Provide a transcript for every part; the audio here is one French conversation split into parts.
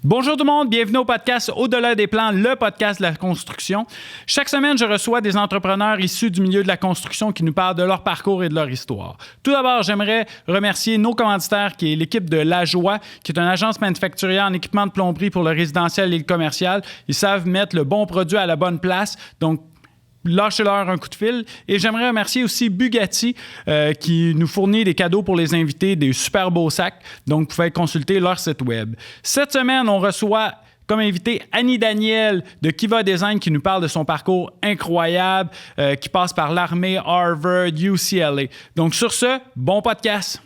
Bonjour tout le monde, bienvenue au podcast Au-delà des plans, le podcast de la construction. Chaque semaine, je reçois des entrepreneurs issus du milieu de la construction qui nous parlent de leur parcours et de leur histoire. Tout d'abord, j'aimerais remercier nos commanditaires, qui est l'équipe de La Joie, qui est une agence manufacturière en équipement de plomberie pour le résidentiel et le commercial. Ils savent mettre le bon produit à la bonne place, donc lâchez-leur un coup de fil. Et j'aimerais remercier aussi Bugatti qui nous fournit des cadeaux pour les invités, des super beaux sacs. Donc, vous pouvez consulter leur site web. Cette semaine, on reçoit comme invité Annie Daniel de Kiva Design qui nous parle de son parcours incroyable qui passe par l'armée, Harvard, UCLA. Donc, sur ce, bon podcast!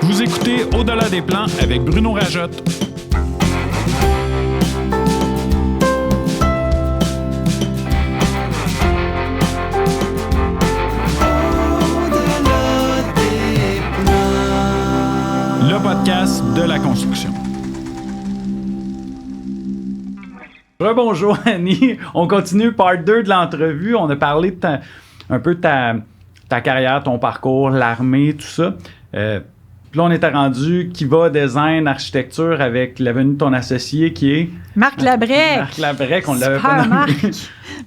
Vous écoutez Au-delà des plans avec Bruno Rajotte. Le podcast de la construction. Rebonjour Annie, on continue part 2 de l'entrevue. On a parlé de un peu de ta carrière, ton parcours, l'armée, tout ça. Puis là, on était rendu Kiva Design, architecture avec la venue de ton associé qui est... Marc Labrec. Marc Labrec, on ne l'avait pas nommé. Marc.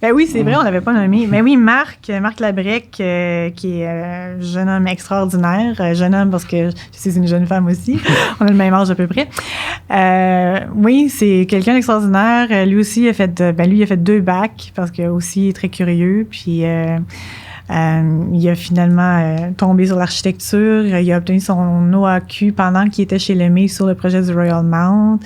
Ben oui, c'est vrai, on ne l'avait pas nommé. Mais oui, Marc Labrec, qui est un jeune homme extraordinaire. Jeune homme parce que je suis une jeune femme aussi. On a le même âge à peu près. Oui, c'est quelqu'un d'extraordinaire. Lui aussi, il a fait 2 bacs parce qu'il aussi est très curieux. Puis... il a finalement tombé sur l'architecture. Il a obtenu son OAQ pendant qu'il était chez Lemay sur le projet du Royal Mount.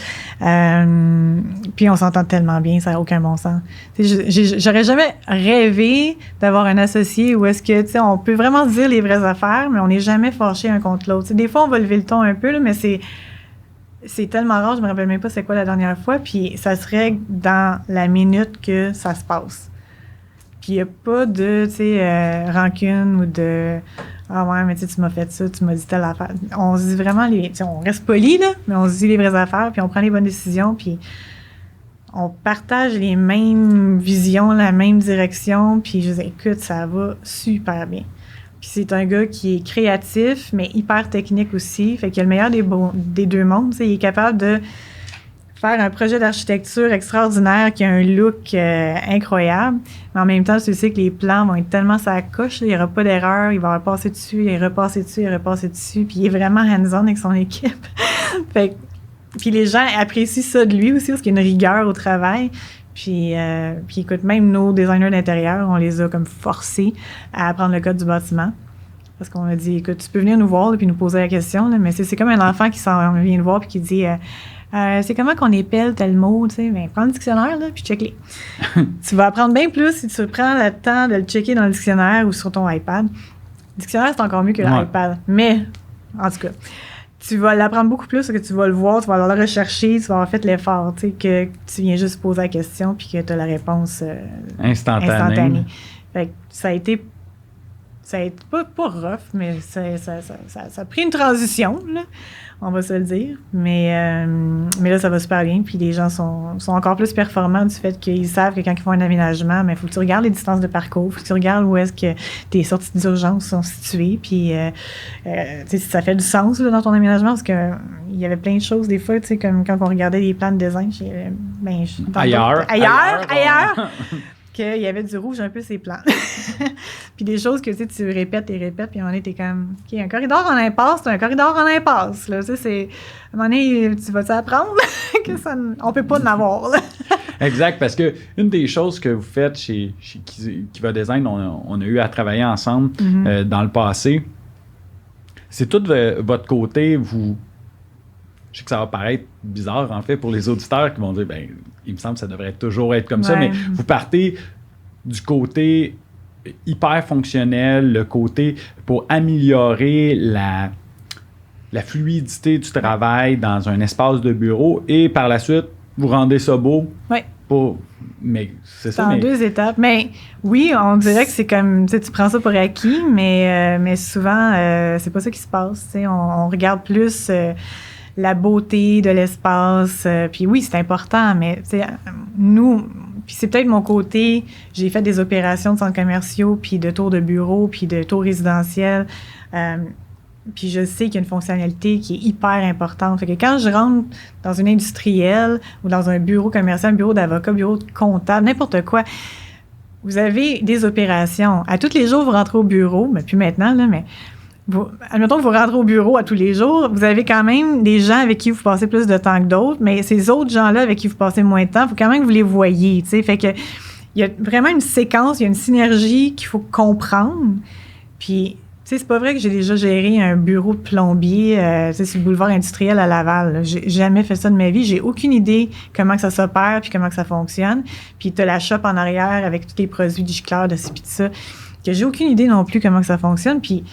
Puis on s'entend tellement bien, ça n'a aucun bon sens. J'aurais jamais rêvé d'avoir un associé où est-ce que, on peut vraiment se dire les vraies affaires, mais on n'est jamais fâché un contre l'autre. Des fois, on va lever le ton un peu, là, mais c'est tellement rare, je me rappelle même pas c'est quoi la dernière fois, puis ça se règle dans la minute que ça se passe. Puis il n'y a pas de, rancune ou de « Ah ouais, mais tu m'as fait ça, tu m'as dit telle affaire. » On se dit vraiment, on reste poli, là, mais on se dit les vraies affaires, puis on prend les bonnes décisions, puis on partage les mêmes visions, la même direction, puis je dis « Écoute, ça va super bien. » Puis c'est un gars qui est créatif, mais hyper technique aussi, fait qu'il a le meilleur des deux mondes, il est capable de faire un projet d'architecture extraordinaire qui a un look incroyable, mais en même temps, tu sais que les plans vont être tellement ça coche, il n'y aura pas d'erreur, il va repasser dessus, il repasser dessus, puis il est vraiment hands-on avec son équipe. Puis les gens apprécient ça de lui aussi, parce qu'il y a une rigueur au travail. Puis écoute, même nos designers d'intérieur, on les a comme forcés à apprendre le code du bâtiment. Parce qu'on a dit, écoute, tu peux venir nous voir là, puis nous poser la question, là, mais c'est comme un enfant qui vient nous voir puis qui dit... c'est comment qu'on épelle tel mot, tu sais, ben, prends le dictionnaire, là, puis check-les. Tu vas apprendre bien plus si tu prends le temps de le checker dans le dictionnaire ou sur ton iPad. Le dictionnaire, c'est encore mieux que l'iPad. Mais, en tout cas, tu vas l'apprendre beaucoup plus parce que tu vas le voir, tu vas le rechercher, tu vas avoir fait l'effort, tu sais, que tu viens juste poser la question puis que tu as la réponse instantanée. Fait que ça a été pas rough, mais ça a pris une transition, là, on va se le dire. Mais là, ça va super bien. Puis les gens sont encore plus performants du fait qu'ils savent que quand ils font un aménagement, il faut que tu regardes les distances de parcours, il faut que tu regardes où est-ce que tes sorties d'urgence sont situées. Puis ça fait du sens là, dans ton aménagement parce qu'il y avait plein de choses des fois, comme quand on regardait les plans de design. Ailleurs! Qu'il y avait du rouge un peu ses plans. Puis des choses que tu répètes et répètes, puis à un moment donné, t'es comme, OK, un corridor en impasse, c'est un corridor en impasse. Là, c'est, à un moment donné, tu vas-tu apprendre que ça, on peut pas en avoir. Là. Exact, parce que une des choses que vous faites chez Kiva Design, on a eu à travailler ensemble dans le passé, c'est tout votre côté, je sais que ça va paraître bizarre, en fait, pour les auditeurs qui vont dire, ben, il me semble que ça devrait toujours être comme ça, mais vous partez du côté hyper fonctionnel, le côté pour améliorer la fluidité du travail dans un espace de bureau et par la suite, vous rendez ça beau. Oui. Mais c'est ça. En 2 étapes. Mais oui, on dirait que c'est comme, tu prends ça pour acquis, mais souvent, c'est pas ça qui se passe. On regarde plus... la beauté de l'espace. Puis oui, c'est important, mais nous, puis c'est peut-être mon côté, j'ai fait des opérations de centres commerciaux, puis de tours de bureaux, puis de tours résidentiels. Puis je sais qu'il y a une fonctionnalité qui est hyper importante. Fait que quand je rentre dans une industrielle ou dans un bureau commercial, un bureau d'avocat, bureau de comptable, n'importe quoi, vous avez des opérations. À tous les jours, vous rentrez au bureau, mais plus maintenant, là, mais admettons que vous rentrez au bureau à tous les jours, vous avez quand même des gens avec qui vous passez plus de temps que d'autres, mais ces autres gens-là avec qui vous passez moins de temps, il faut quand même que vous les voyez, tu sais. Fait que il y a vraiment une séquence, il y a une synergie qu'il faut comprendre. Puis, tu sais, c'est pas vrai que j'ai déjà géré un bureau de plombier, tu sais, sur le boulevard industriel à Laval. Là. J'ai jamais fait ça de ma vie. J'ai aucune idée comment que ça s'opère puis comment que ça fonctionne. Puis t'as la shop en arrière avec tous les produits du Gicleur, de ci puis de ça, que j'ai aucune idée non plus comment que ça fonctionne. Puis,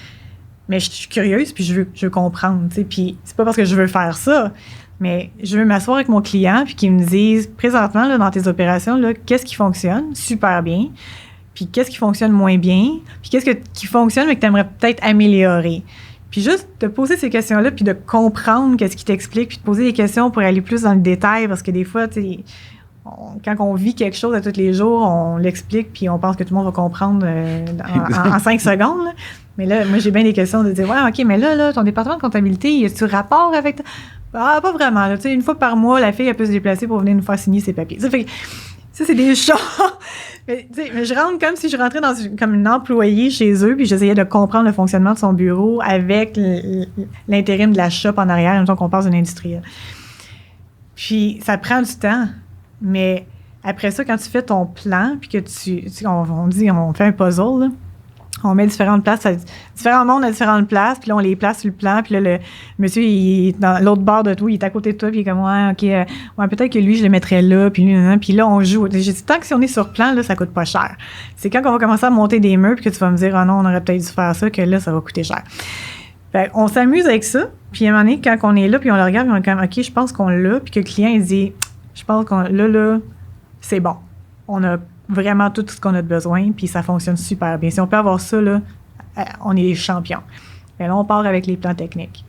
mais je suis curieuse puis je veux comprendre, tu sais. Puis c'est pas parce que je veux faire ça, mais je veux m'asseoir avec mon client puis qu'il me dise, présentement, là, dans tes opérations, là, qu'est-ce qui fonctionne super bien, puis qu'est-ce qui fonctionne moins bien, puis qu'est-ce qui fonctionne mais que tu aimerais peut-être améliorer. Puis juste te poser ces questions-là, puis de comprendre qu'est-ce qui t'explique, puis de poser des questions pour aller plus dans le détail, parce que des fois, tu sais, quand on vit quelque chose à tous les jours, on l'explique, puis on pense que tout le monde va comprendre en 5 secondes. Là. Mais là, moi, j'ai bien des questions de dire, ouais, OK, mais là, ton département de comptabilité, y a-tu rapport avec... Ah, pas vraiment. Là. Tu sais, une fois par mois, la fille, elle peut se déplacer pour venir nous faire signer ses papiers. Ça, c'est des choses... mais je rentre comme si je rentrais comme une employée chez eux, puis j'essayais de comprendre le fonctionnement de son bureau avec l'intérim de la shop en arrière, en même temps qu'on passe d'une industrielle. Puis, ça prend du temps. Mais après ça, quand tu fais ton plan, puis que on fait un puzzle, là, on met différentes places, différents mondes à différentes places, puis là, on les place sur le plan, puis là, le monsieur, il est dans l'autre bord de toi, il est à côté de toi, puis il est comme, ouais, OK, ouais, peut-être que lui, je le mettrais là, puis lui, puis là, on joue. J'ai dit, tant que si on est sur plan, là, ça coûte pas cher. C'est quand on va commencer à monter des murs, puis que tu vas me dire, oh non, on aurait peut-être dû faire ça, que là, ça va coûter cher. Fait on s'amuse avec ça, puis à un moment donné, quand on est là, puis on le regarde, puis on est comme, OK, je pense qu'on l'a, puis que le client, il dit, je pense qu'on là, c'est bon. On a vraiment tout ce qu'on a de besoin, puis ça fonctionne super bien. Si on peut avoir ça, là, on est les champions. Bien, là, on part avec les plans techniques.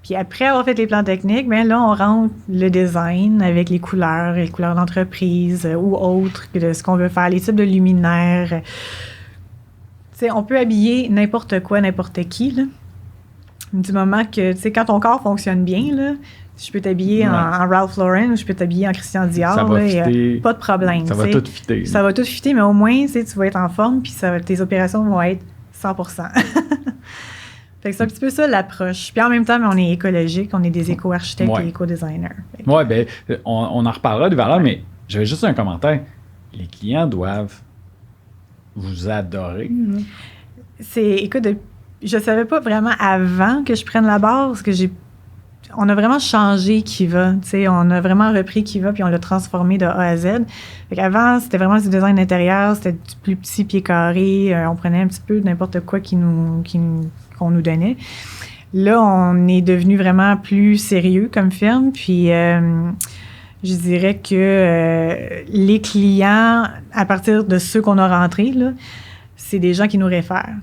Puis après avoir fait les plans techniques, bien là, on rentre le design avec les couleurs d'entreprise ou autres, de ce qu'on veut faire, les types de luminaires. Tu sais, on peut habiller n'importe quoi, n'importe qui, là. Du moment que, tu sais, quand ton corps fonctionne bien, là, je peux t'habiller en Ralph Lauren ou je peux t'habiller en Christian Dior. Ça va fitter. Pas de problème. Ça va tout fitter. Ça va tout fitter, mais au moins, tu vas être en forme puis tes opérations vont être 100%. Fait que c'est un petit peu ça l'approche. Puis en même temps, on est écologique, on est des éco-architectes et éco-designers. Oui, bien, on en reparlera des valeurs, mais j'avais juste un commentaire. Les clients doivent vous adorer. Écoute, je savais pas vraiment avant que je prenne la barre, parce que on a vraiment changé Kiva, tu sais, on a vraiment repris Kiva puis on l'a transformé de A à Z. Fait qu'avant, c'était vraiment du design intérieur, c'était du plus petit pied carré, on prenait un petit peu n'importe quoi qu'on nous donnait. Là, on est devenu vraiment plus sérieux comme firme, puis je dirais que les clients, à partir de ceux qu'on a rentrés, là, c'est des gens qui nous réfèrent.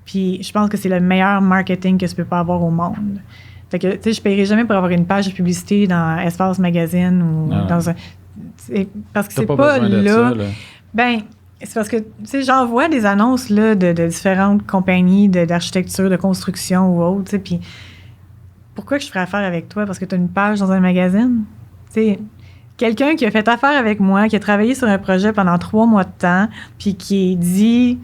Puis je pense que c'est le meilleur marketing que je peux pas avoir au monde. Fait que, tu sais, je paierai jamais pour avoir une page de publicité dans Espace Magazine ou dans un... Parce que c'est pas là... Ben, c'est parce que, tu sais, j'en vois des annonces, là, de différentes compagnies d'architecture, de construction ou autre, tu sais, puis pourquoi que je ferais affaire avec toi? Parce que tu as une page dans un magazine? Tu sais, quelqu'un qui a fait affaire avec moi, qui a travaillé sur un projet pendant 3 mois de temps, puis qui dit...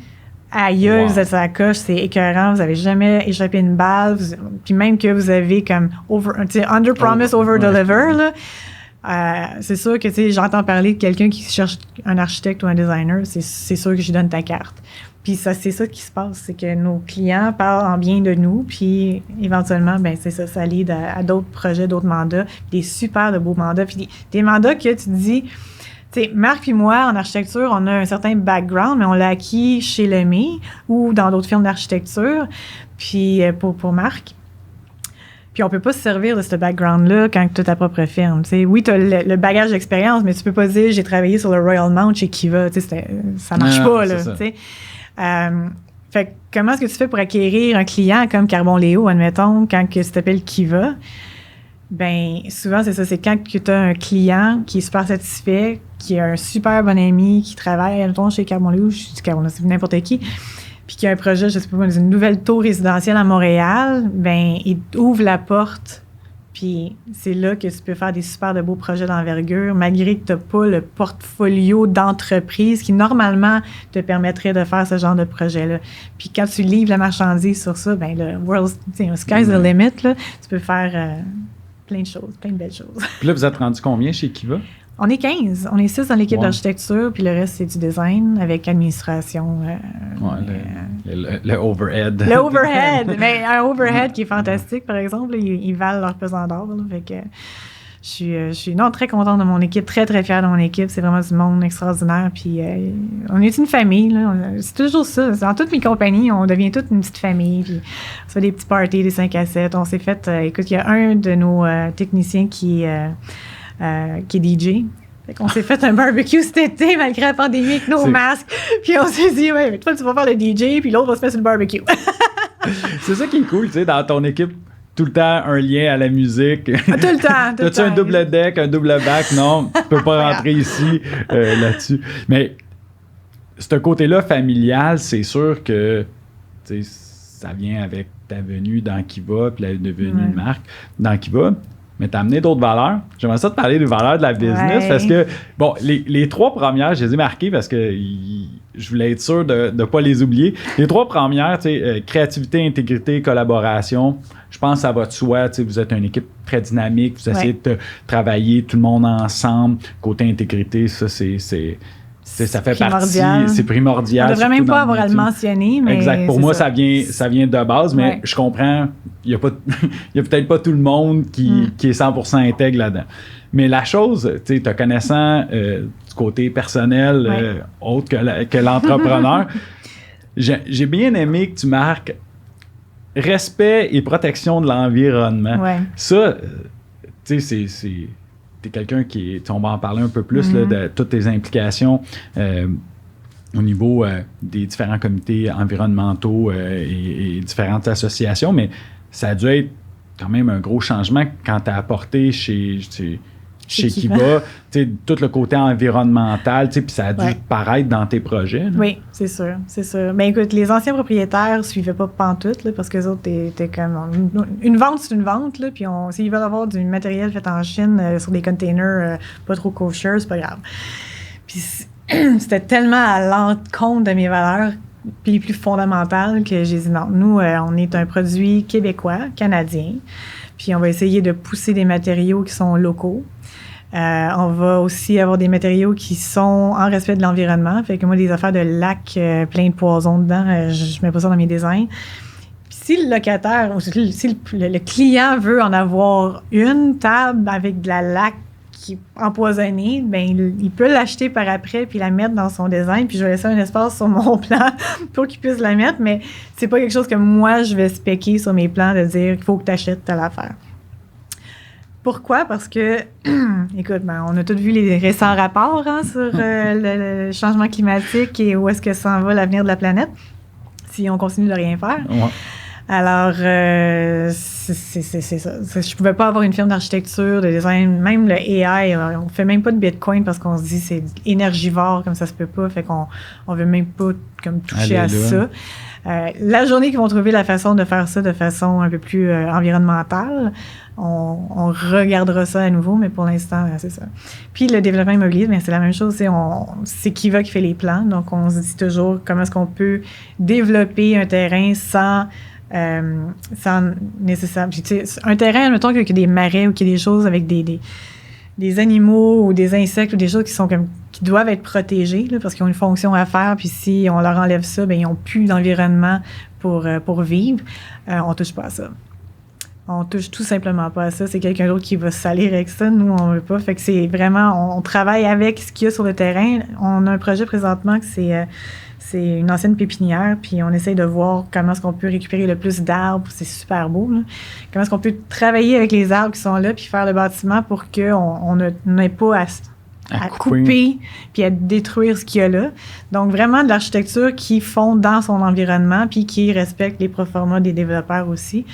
Aïe, vous êtes à la coche, c'est écœurant, vous n'avez jamais échappé une balle, puis même que vous avez comme under promise, over deliver, là, c'est sûr que, tu sais, j'entends parler de quelqu'un qui cherche un architecte ou un designer, c'est sûr que je lui donne ta carte. Puis c'est ça qui se passe, c'est que nos clients parlent en bien de nous, puis éventuellement, ben c'est ça lead à d'autres projets, d'autres mandats, des super de beaux mandats, puis des mandats que tu te dis... Tu sais, Marc et moi, en architecture, on a un certain background, mais on l'a acquis chez Lemay ou dans d'autres firmes d'architecture, puis pour Marc. Puis on peut pas se servir de ce background-là quand tu as ta propre firme. Tu sais, oui, tu as le bagage d'expérience, mais tu peux pas dire « j'ai travaillé sur le Royal Mount chez Kiva ». Tu sais, ça marche pas, là. Tu sais. Fait que comment est-ce que tu fais pour acquérir un client comme Carbon Léo, admettons, quand tu t'appelles Kiva? Ben souvent, c'est ça. C'est quand tu as un client qui est super satisfait, qui a un super bon ami, qui travaille, admettons, chez Carbon Léo, je dis Carbon Léo, c'est n'importe qui, puis qu'il y a un projet, je sais pas, une nouvelle tour résidentielle à Montréal, ben il ouvre la porte. Puis c'est là que tu peux faire des super de beaux projets d'envergure, malgré que tu n'as pas le portfolio d'entreprise qui, normalement, te permettrait de faire ce genre de projet-là. Puis quand tu livres la marchandise sur ça, ben le sky's the limit, là, tu peux faire plein de choses, plein de belles choses. Puis là, vous êtes rendu combien chez Kiva? On est 15. On est 6 dans l'équipe d'architecture, puis le reste, c'est du design avec administration. Le overhead. Le overhead! Mais un overhead qui est fantastique, par exemple. Là, ils valent leur pesant d'or. Fait que je suis très contente de mon équipe, très, très fière de mon équipe. C'est vraiment du monde extraordinaire. Puis on est une famille. Là. C'est toujours ça. Dans toutes mes compagnies, on devient toute une petite famille. Puis on se fait des petits parties, des 5 à 7. On s'est fait... écoute, il y a un de nos techniciens qui est DJ. Fait qu'on s'est fait un barbecue cet été malgré la pandémie avec nos masques. Puis on s'est dit, ouais, mais toi, tu vas faire le DJ, puis l'autre va se faire sur le barbecue. C'est ça qui est cool, tu sais, dans ton équipe, tout le temps un lien à la musique. Tout le temps. T'as-tu un double deck, un double back? Non, tu peux pas rentrer ici là-dessus. Mais ce côté-là familial, c'est sûr que ça vient avec ta venue dans Kiva, puis la devenue de Marc dans Kiva. Mais t'as amené d'autres valeurs. J'aimerais ça te parler des valeurs de la business parce que, bon, les 3 premières, je les ai marquées parce que je voulais être sûr de ne pas les oublier. Les 3 premières, créativité, intégrité, collaboration, je pense que ça va de soi. Vous êtes une équipe très dynamique, vous essayez de travailler tout le monde ensemble. Côté intégrité, ça, ça fait partie, c'est primordial. On ne devrait même pas avoir à le mentionner. Mais exact. Pour moi, ça vient de base, mais je comprends, il n'y a peut-être pas tout le monde qui est 100% intègre là-dedans. Mais la chose, te connaissant du côté personnel, autre que l'entrepreneur, j'ai bien aimé que tu marques respect et protection de l'environnement. Ouais. Ça, tu sais, c'est t'es quelqu'un qui est, on va en parler un peu plus là, de toutes tes implications au niveau des différents comités environnementaux et différentes associations, mais ça a dû être quand même un gros changement quand tu as apporté chez Kiva, tout le côté environnemental, puis ça a dû paraître dans tes projets. Là. Oui, c'est sûr. Ben écoute, les anciens propriétaires ne suivaient pas pantoute, là, parce que les autres étaient comme... Une vente, c'est une vente, là, puis s'ils veulent avoir du matériel fait en Chine sur des containers pas trop kosher, c'est pas grave. Puis c'était tellement à l'encontre de mes valeurs les plus fondamentales que j'ai dit non. Nous, on est un produit québécois, canadien, puis on va essayer de pousser des matériaux qui sont locaux. On va aussi avoir des matériaux qui sont en respect de l'environnement. Fait que moi, des affaires de lac plein de poisons dedans, je mets pas ça dans mes designs. Puis si le locataire, ou si le client veut en avoir une table avec de la lac qui est empoisonnée, ben il peut l'acheter par après puis la mettre dans son design. Puis je vais laisser un espace sur mon plan pour qu'il puisse la mettre. Mais c'est pas quelque chose que moi, je vais spéquer sur mes plans de dire qu'il faut que tu achètes telle affaire. Pourquoi? Parce que, écoute, on a tous vu les récents rapports sur le changement climatique et où est-ce que s'en va l'avenir de la planète si on continue de rien faire. Ouais. Alors, c'est ça. Je pouvais pas avoir une firme d'architecture, de design, même le AI, on fait même pas de Bitcoin parce qu'on se dit c'est énergivore, comme ça se peut pas, fait qu'on veut même pas comme toucher à ça. La journée qu'ils vont trouver la façon de faire ça de façon un peu plus environnementale, on regardera ça à nouveau, mais pour l'instant, c'est ça. Puis le développement immobilier, bien, c'est la même chose. C'est Kiva qui fait les plans. Donc, on se dit toujours comment est-ce qu'on peut développer un terrain sans nécessairement... Un terrain, admettons qu'il y a des marais ou qu'il y a des choses avec des animaux ou des insectes ou des choses qui doivent être protégées là, parce qu'ils ont une fonction à faire. Puis si on leur enlève ça, bien, ils n'ont plus d'environnement pour vivre. On ne touche pas à ça. On touche tout simplement pas à ça. C'est quelqu'un d'autre qui va se salir avec ça. Nous, on veut pas. Fait que c'est vraiment... On travaille avec ce qu'il y a sur le terrain. On a un projet présentement que c'est une ancienne pépinière, puis on essaye de voir comment est-ce qu'on peut récupérer le plus d'arbres. C'est super beau, là. Comment est-ce qu'on peut travailler avec les arbres qui sont là, puis faire le bâtiment pour qu'on n'ait pas à couper puis à détruire ce qu'il y a là. Donc, vraiment de l'architecture qui fond dans son environnement puis qui respecte les proformas des développeurs aussi.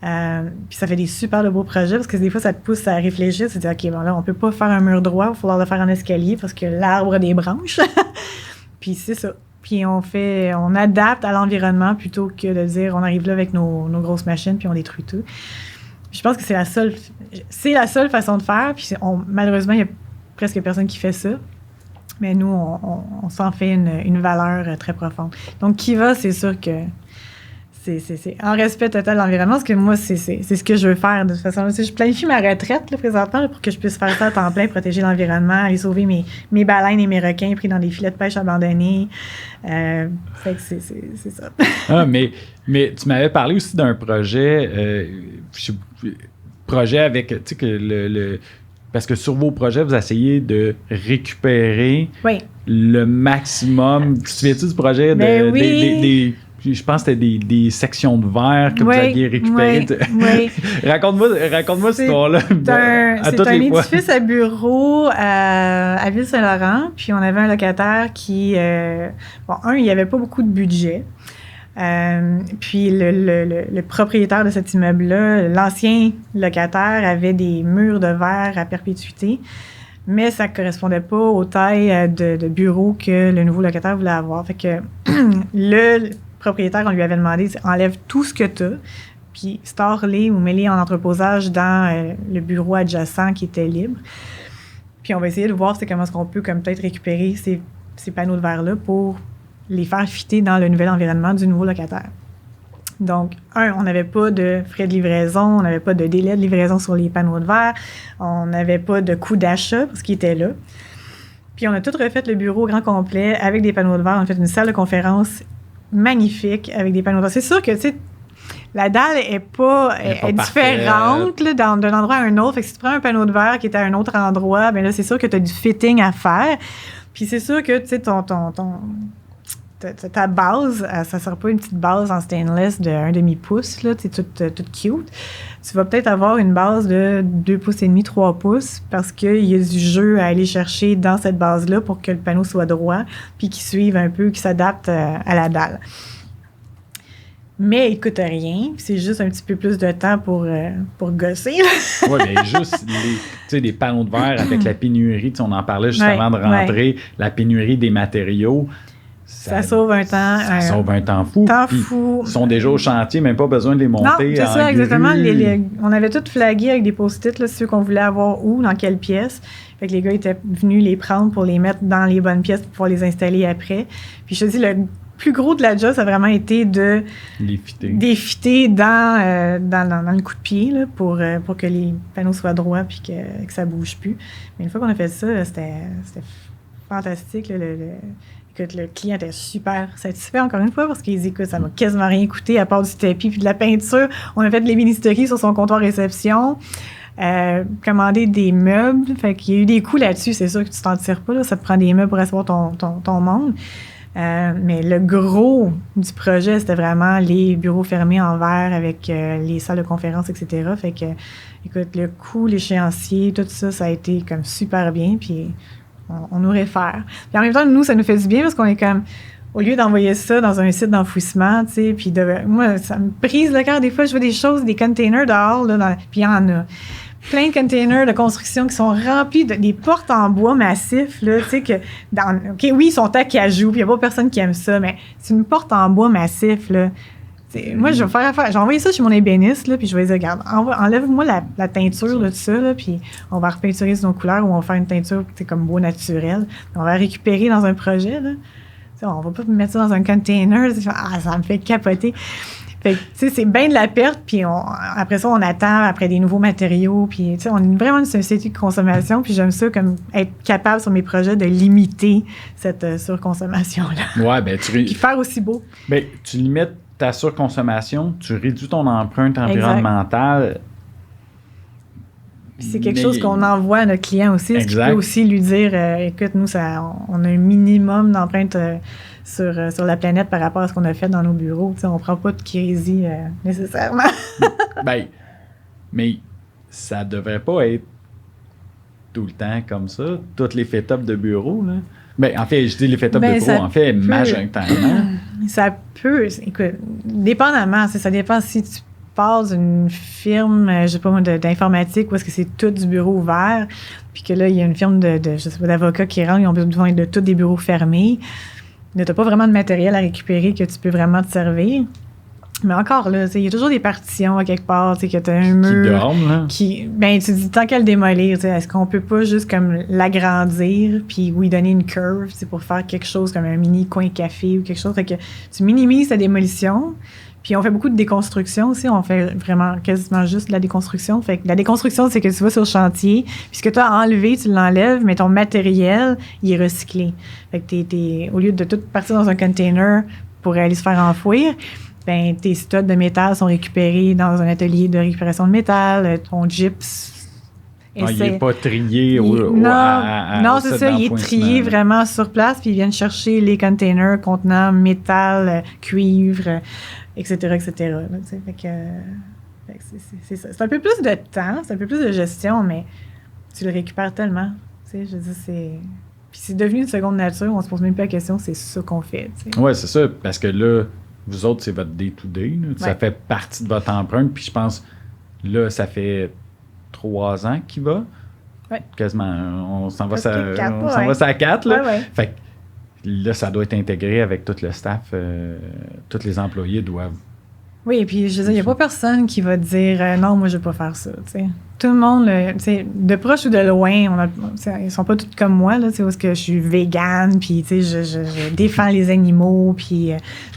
Puis ça fait des super de beaux projets parce que des fois, ça te pousse à réfléchir. Tu te dis, OK, bon là, on peut pas faire un mur droit, il va falloir le faire en escalier parce que l'arbre a des branches. Puis c'est ça. puis on adapte à l'environnement plutôt que de dire on arrive là avec nos grosses machines puis on détruit tout. Puis je pense que c'est la seule façon de faire. Puis malheureusement, il y a presque personne qui fait ça. Mais nous, on s'en fait une valeur très profonde. Donc, Kiva, c'est sûr que c'est en respect total de l'environnement, parce que moi, c'est ce que je veux faire de toute façon. Je planifie ma retraite là, présentement là, pour que je puisse faire ça à temps plein, protéger l'environnement, aller sauver mes baleines et mes requins pris dans des filets de pêche abandonnés. Fait que c'est ça. Mais tu m'avais parlé aussi d'un projet, avec, tu sais, que parce que sur vos projets, vous essayez de récupérer le maximum. Tu te souviens-tu du projet je pense que c'était des sections de verre que vous aviez récupérées. Oui. Raconte-moi cette histoire-là. C'est un édifice à bureau à Ville-Saint-Laurent. Puis on avait un locataire qui... il n'y avait pas beaucoup de budget. Puis le propriétaire de cet immeuble-là, l'ancien locataire, avait des murs de verre à perpétuité. Mais ça ne correspondait pas aux tailles de bureau que le nouveau locataire voulait avoir. Fait que le propriétaire, on lui avait demandé, enlève tout ce que tu as, puis store-les ou mets-les en entreposage dans le bureau adjacent qui était libre. Puis on va essayer de voir comment est-ce qu'on peut peut-être récupérer ces panneaux de verre-là pour les faire fitter dans le nouvel environnement du nouveau locataire. Donc, on n'avait pas de frais de livraison, on n'avait pas de délai de livraison sur les panneaux de verre, on n'avait pas de coût d'achat parce qu'ils étaient là. Puis on a tout refait le bureau au grand complet avec des panneaux de verre. On a fait une salle de conférence magnifique avec des panneaux de verre. C'est sûr que, tu sais, la dalle est différente là, d'un endroit à un autre. Fait que si tu prends un panneau de verre qui est à un autre endroit, bien là, c'est sûr que tu as du fitting à faire. Puis c'est sûr que, tu sais, ta base, ça ne sera pas une petite base en stainless de 1/2 pouce, là, tu sais, toute cute. Tu vas peut-être avoir une base de 2,5 pouces, 3 pouces, parce qu'il y a du jeu à aller chercher dans cette base-là pour que le panneau soit droit, puis qu'il suive un peu, qu'il s'adapte à la dalle. Mais il ne coûte rien, c'est juste un petit peu plus de temps pour gosser. Oui, mais juste les panneaux de verre avec la pénurie, on en parlait juste avant de rentrer, la pénurie des matériaux. Ça sauve un temps. Ça sauve un temps fou. Ils sont déjà au chantier, même pas besoin de les monter. Non, c'est ça, exactement. On avait tout flagué avec des post-it, là, ceux qu'on voulait avoir où, dans quelle pièce. Fait que les gars étaient venus les prendre pour les mettre dans les bonnes pièces pour pouvoir les installer après. Puis je te dis, le plus gros de la job, ça a vraiment été de les fitter dans le coup de pied là, pour que les panneaux soient droits puis que ça bouge plus. Mais une fois qu'on a fait ça, c'était fantastique. Là, Écoute, le client était super satisfait, encore une fois, parce qu'il dit, écoute, ça m'a quasiment rien coûté à part du tapis puis de la peinture. On a fait de l'ébénisterie sur son comptoir réception, commandé des meubles. Fait qu'il y a eu des coûts là-dessus. C'est sûr que tu t'en tires pas, là. Ça te prend des meubles pour recevoir ton monde. Mais le gros du projet, c'était vraiment les bureaux fermés en verre avec les salles de conférence, etc. Fait que, écoute, le coût, l'échéancier, tout ça, ça a été comme super bien. Puis on nous réfère. Puis en même temps, nous, ça nous fait du bien parce qu'on est comme, au lieu d'envoyer ça dans un site d'enfouissement, tu sais, puis moi, ça me brise le cœur. Des fois, je vois des choses, des containers dehors, là, puis il y en a. Plein de containers de construction qui sont remplis des portes en bois massif, là, tu sais, que OK, oui, ils sont acajou, puis il n'y a pas personne qui aime ça, mais c'est une porte en bois massif, là. Moi, je vais faire affaire. J'ai envoyé ça chez mon ébéniste, là, puis je vais dire, regarde, enlève-moi la teinture là, de ça, là, puis on va repeinturer sur nos couleurs ou on va faire une teinture comme bois naturel. On va récupérer dans un projet, là. T'sais, on va pas mettre ça dans un container. Ça me fait capoter. Fait que, tu sais, c'est bien de la perte, puis après ça, on attend après des nouveaux matériaux, puis, tu sais, on est vraiment une société de consommation, puis j'aime ça comme être capable sur mes projets de limiter cette surconsommation-là. Ouais, ben puis faire aussi beau. Ben, tu limites ta surconsommation, tu réduis ton empreinte environnementale. Puis c'est quelque chose qu'on envoie à notre client aussi. Exact. Ce qui peut aussi lui dire, écoute, nous, on a un minimum d'empreinte sur la planète par rapport à ce qu'on a fait dans nos bureaux. T'sais, on prend pas de kérésie nécessairement. Ben, mais ça devrait pas être tout le temps comme ça. Toutes les fit-up de bureau, là. Ben, en fait, je dis les fit-up de bureau, en fait, majoritairement. Ça peut, écoute, dépendamment, ça dépend si tu pars d'une firme, je sais pas moi, d'informatique, où est-ce que c'est tout du bureau ouvert, puis que là, il y a une firme je sais pas, d'avocats qui rentrent, ils ont besoin de tous des bureaux fermés. t'as pas vraiment de matériel à récupérer que tu peux vraiment te servir. Mais encore là, il y a toujours des partitions à quelque part, que tu as un mur qui dorment, là. Ben, tu te dis, tant qu'à le démolir, est-ce qu'on peut pas juste comme l'agrandir puis lui donner une curve pour faire quelque chose comme un mini coin café ou quelque chose. Fait que tu minimises ta démolition. Puis on fait beaucoup de déconstruction aussi. On fait vraiment quasiment juste de la déconstruction. Fait que la déconstruction, c'est que tu vas sur le chantier, puis ce que tu as enlevé, tu l'enlèves, mais ton matériel, il est recyclé. Fait que au lieu de tout partir dans un container pour aller se faire enfouir, ben tes stocks de métal sont récupérés dans un atelier de récupération de métal. Ton gyps... Non, il n'est pas trié Non, c'est ça. Il est trié vraiment sur place, puis ils viennent chercher les containers contenant métal, cuivre, etc., etc. Là, fait que c'est ça. C'est un peu plus de temps, c'est un peu plus de gestion, mais tu le récupères tellement. Je veux dire, puis c'est devenu une seconde nature, on se pose même pas la question, c'est ça qu'on fait. Oui, c'est ça, parce que là, vous autres, c'est votre day-to-day. Ça fait partie de votre empreinte, puis je pense, là, ça fait 3 ans qu'il va. Ouais. Quasiment. On s'en va ça 4, là. Ouais. Fait que là, ça doit être intégré avec tout le staff. Tous les employés doivent. Oui, et puis je veux dire, il n'y a pas personne qui va te dire non, moi, je ne veux pas faire ça. T'sais. Tout le monde, de proche ou de loin, ils sont pas tous comme moi, là, où est-ce que je suis végane, puis je défends les animaux, puis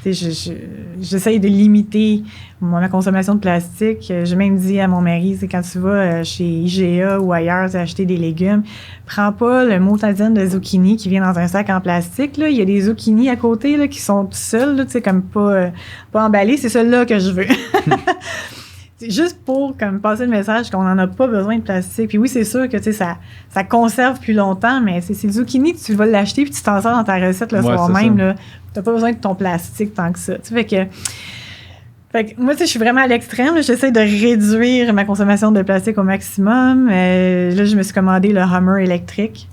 j'essaye de limiter ma consommation de plastique. J'ai même dit à mon mari, c'est quand tu vas chez IGA ou ailleurs acheter des légumes, prends pas le motadine de zucchini qui vient dans un sac en plastique. Là. Il y a des zucchini à côté là, qui sont tout seuls, là, comme pas emballés. C'est ceux-là que je veux. C'est juste pour comme passer le message qu'on n'en a pas besoin de plastique. Puis oui, c'est sûr que ça conserve plus longtemps, mais c'est le zucchini que tu vas l'acheter puis tu t'en sors dans ta recette le soir même. Tu n'as pas besoin de ton plastique tant que ça. Fait que moi, je suis vraiment à l'extrême. J'essaie de réduire ma consommation de plastique au maximum. Là, je me suis commandé le Hummer électrique.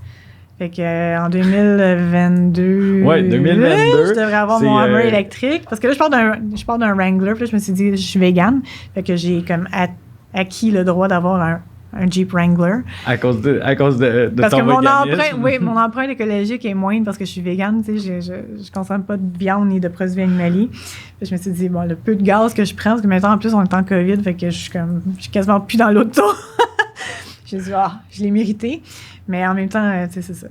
Fait que en 2022, 2022, je devrais avoir mon Hummer électrique. Parce que là, je pars d'un Wrangler. Puis là, je me suis dit, je suis végane. Fait que j'ai comme acquis le droit d'avoir un Jeep Wrangler. À cause de parce ton que mon empreinte écologique est moindre parce que je suis végane. Tu sais, je consomme pas de viande ni de produits animaliers. Puis je me suis dit, bon, le peu de gaz que je prends, parce que maintenant, en plus, on est en COVID, fait que je suis quasiment plus dans l'auto. J'ai dit, je l'ai mérité. Mais en même temps, c'est ça.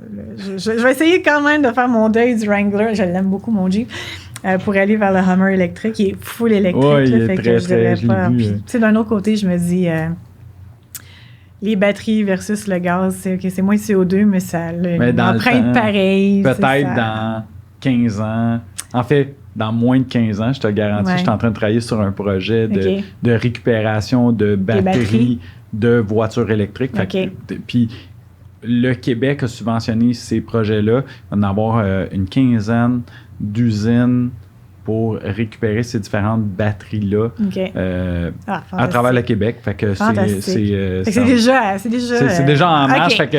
Je vais essayer quand même de faire mon deuil du Wrangler. Je l'aime beaucoup, mon Jeep. Pour aller vers le Hummer électrique. Il est full électrique. Oui, il est fait très, que je devrais pas. Puis, d'un autre côté, je me dis, les batteries versus le gaz, c'est moins CO2, mais ça a une empreinte pareille. Peut-être dans 15 ans. En fait, dans moins de 15 ans, je te garantis, je suis en train de travailler sur un projet de récupération de batteries de voitures électriques. Puis le Québec a subventionné ces projets-là. Il va en avoir une quinzaine d'usines pour récupérer ces différentes batteries-là à travers le Québec. Fait que c'est déjà en marche. Fait que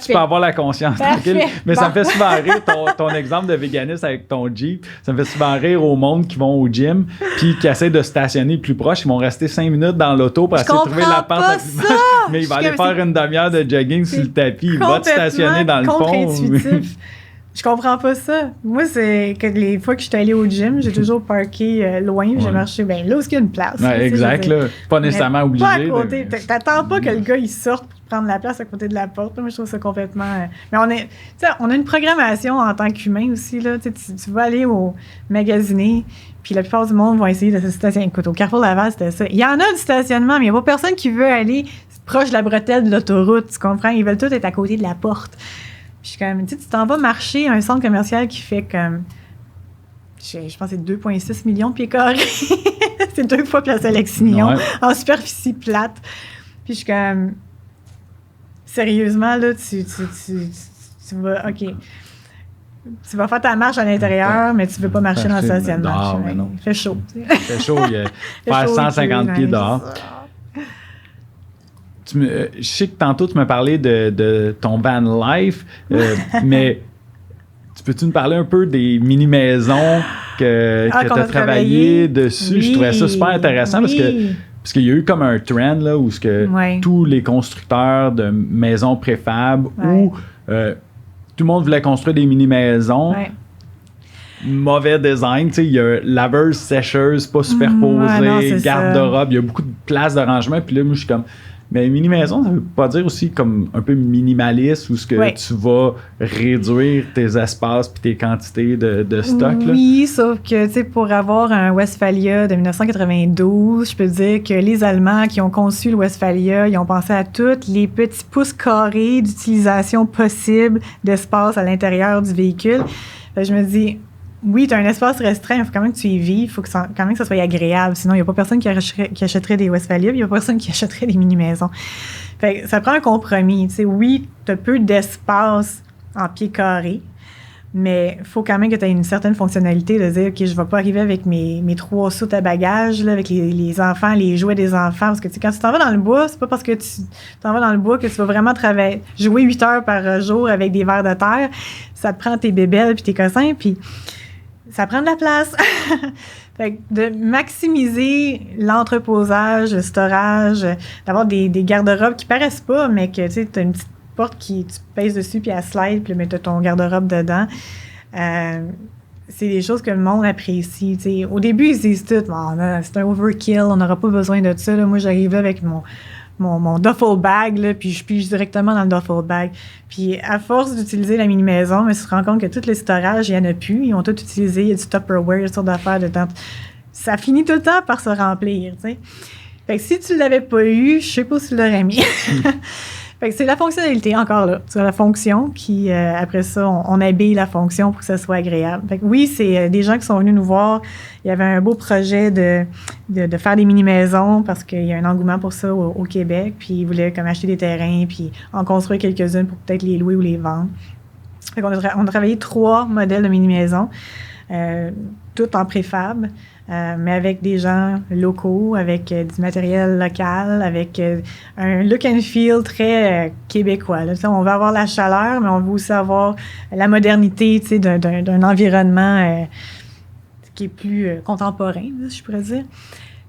tu peux avoir la conscience tranquille. Mais ça me fait souvent rire, ton exemple de véganisme avec ton Jeep, ça me fait souvent rire au monde qui vont au gym puis qui essaient de stationner plus proche. Ils vont rester 5 minutes dans l'auto pour essayer de trouver la pente la plus proche. Mais il va aller faire une demi-heure de jogging sur le tapis. Il va te stationner dans le fond. Je comprends pas ça. Moi, c'est que les fois que je suis allée au gym, j'ai toujours parké loin. J'ai marché là où il y a une place. Exact. Là, pas nécessairement obligé. Pas à côté. T'attends pas que le gars il sorte pour prendre la place à côté de la porte. Moi, je trouve ça complètement... Mais on a une programmation en tant qu'humain aussi. Là. Tu vas aller au magasiner, puis la plupart du monde vont essayer de se stationner. Écoute, au Carrefour Laval, c'était ça. Il y en a du stationnement, mais il n'y a pas personne qui veut aller proche de la bretelle de l'autoroute. Tu comprends? Ils veulent tous être à côté de la porte. Puis tu t'en vas marcher à un centre commercial qui fait comme, je pense que c'est 2,6 millions de pieds carrés. C'est 2 fois Place Alexis-Nihon, en superficie plate. Puis je suis comme, sérieusement, là, tu vas, OK. Tu vas faire ta marche à l'intérieur, mais tu ne veux pas marcher dans le stationnement. Il fait chaud. Il fait chaud, il fait 150 pieds dehors. Je sais que tantôt, tu m'as parlé de ton van life, mais peux-tu nous parler un peu des mini-maisons que tu as travaillé dessus? Oui, je trouvais ça super intéressant parce qu'il y a eu comme un trend là, où tous les constructeurs de maisons préfab où tout le monde voulait construire des mini-maisons. mauvais design. Tu sais, il y a laveuse, sécheuse, pas superposée, garde-robe. Il y a beaucoup de places de rangement. Puis là, moi, je suis comme... Mais mini-maison, ça veut pas dire aussi comme un peu minimaliste où ce que tu vas réduire tes espaces puis tes quantités de stock. Oui, sauf que, tu sais, pour avoir un Westphalia de 1992, je peux dire que les Allemands qui ont conçu le Westphalia, ils ont pensé à tous les petits pouces carrés d'utilisation possible d'espace à l'intérieur du véhicule. Fait que je me dis... Oui, tu as un espace restreint, il faut quand même que tu y vives, il faut quand même que ça soit agréable. Sinon, il n'y a pas personne qui achèterait des Westphalia, il n'y a pas personne qui achèterait des mini-maisons. Fait que ça prend un compromis. Tu sais, oui, tu as peu d'espace en pieds carrés, mais il faut quand même que tu aies une certaine fonctionnalité de dire, OK, je ne vais pas arriver avec mes 3 soutes à bagages, là, avec les enfants, les jouets des enfants. Parce que tu sais, quand tu t'en vas dans le bois, c'est pas parce que tu t'en vas dans le bois que tu vas vraiment jouer 8 heures par jour avec des vers de terre. Ça te prend tes bébelles puis tes cossins, puis... Ça prend de la place. Fait que de maximiser l'entreposage, le storage, d'avoir des garde-robes qui paraissent pas, mais que tu as une petite porte qui tu pèses dessus puis elle slide, puis tu as ton garde-robe dedans. C'est des choses que le monde apprécie. T'sais. Au début, ils disent tout, c'est un overkill, on n'aura pas besoin de ça. Là. Moi, j'arrive avec mon duffel bag, là, puis je pige directement dans le duffel bag. Puis à force d'utiliser la mini-maison, mais tu te rends compte que tous les storages, il n'y en a plus. Ils ont tout utilisé, il y a du Tupperware, toutes sortes d'affaires dedans. Ça finit tout le temps par se remplir, tu sais. Fait que si tu ne l'avais pas eu, je sais pas si tu l'aurais mis. Fait que c'est la fonctionnalité, encore là. C'est la fonction, puis après ça, on habille la fonction pour que ça soit agréable. Fait que oui, c'est des gens qui sont venus nous voir. Il y avait un beau projet de faire des mini-maisons parce qu'il y a un engouement pour ça au Québec, puis ils voulaient comme acheter des terrains, puis en construire quelques-unes pour peut-être les louer ou les vendre. Fait qu'on on a travaillé 3 modèles de mini-maisons, toutes en préfab. Mais avec des gens locaux, avec du matériel local, avec un look and feel très québécois. Là. On veut avoir la chaleur, mais on veut aussi avoir la modernité d'un environnement qui est plus contemporain, si je pourrais dire.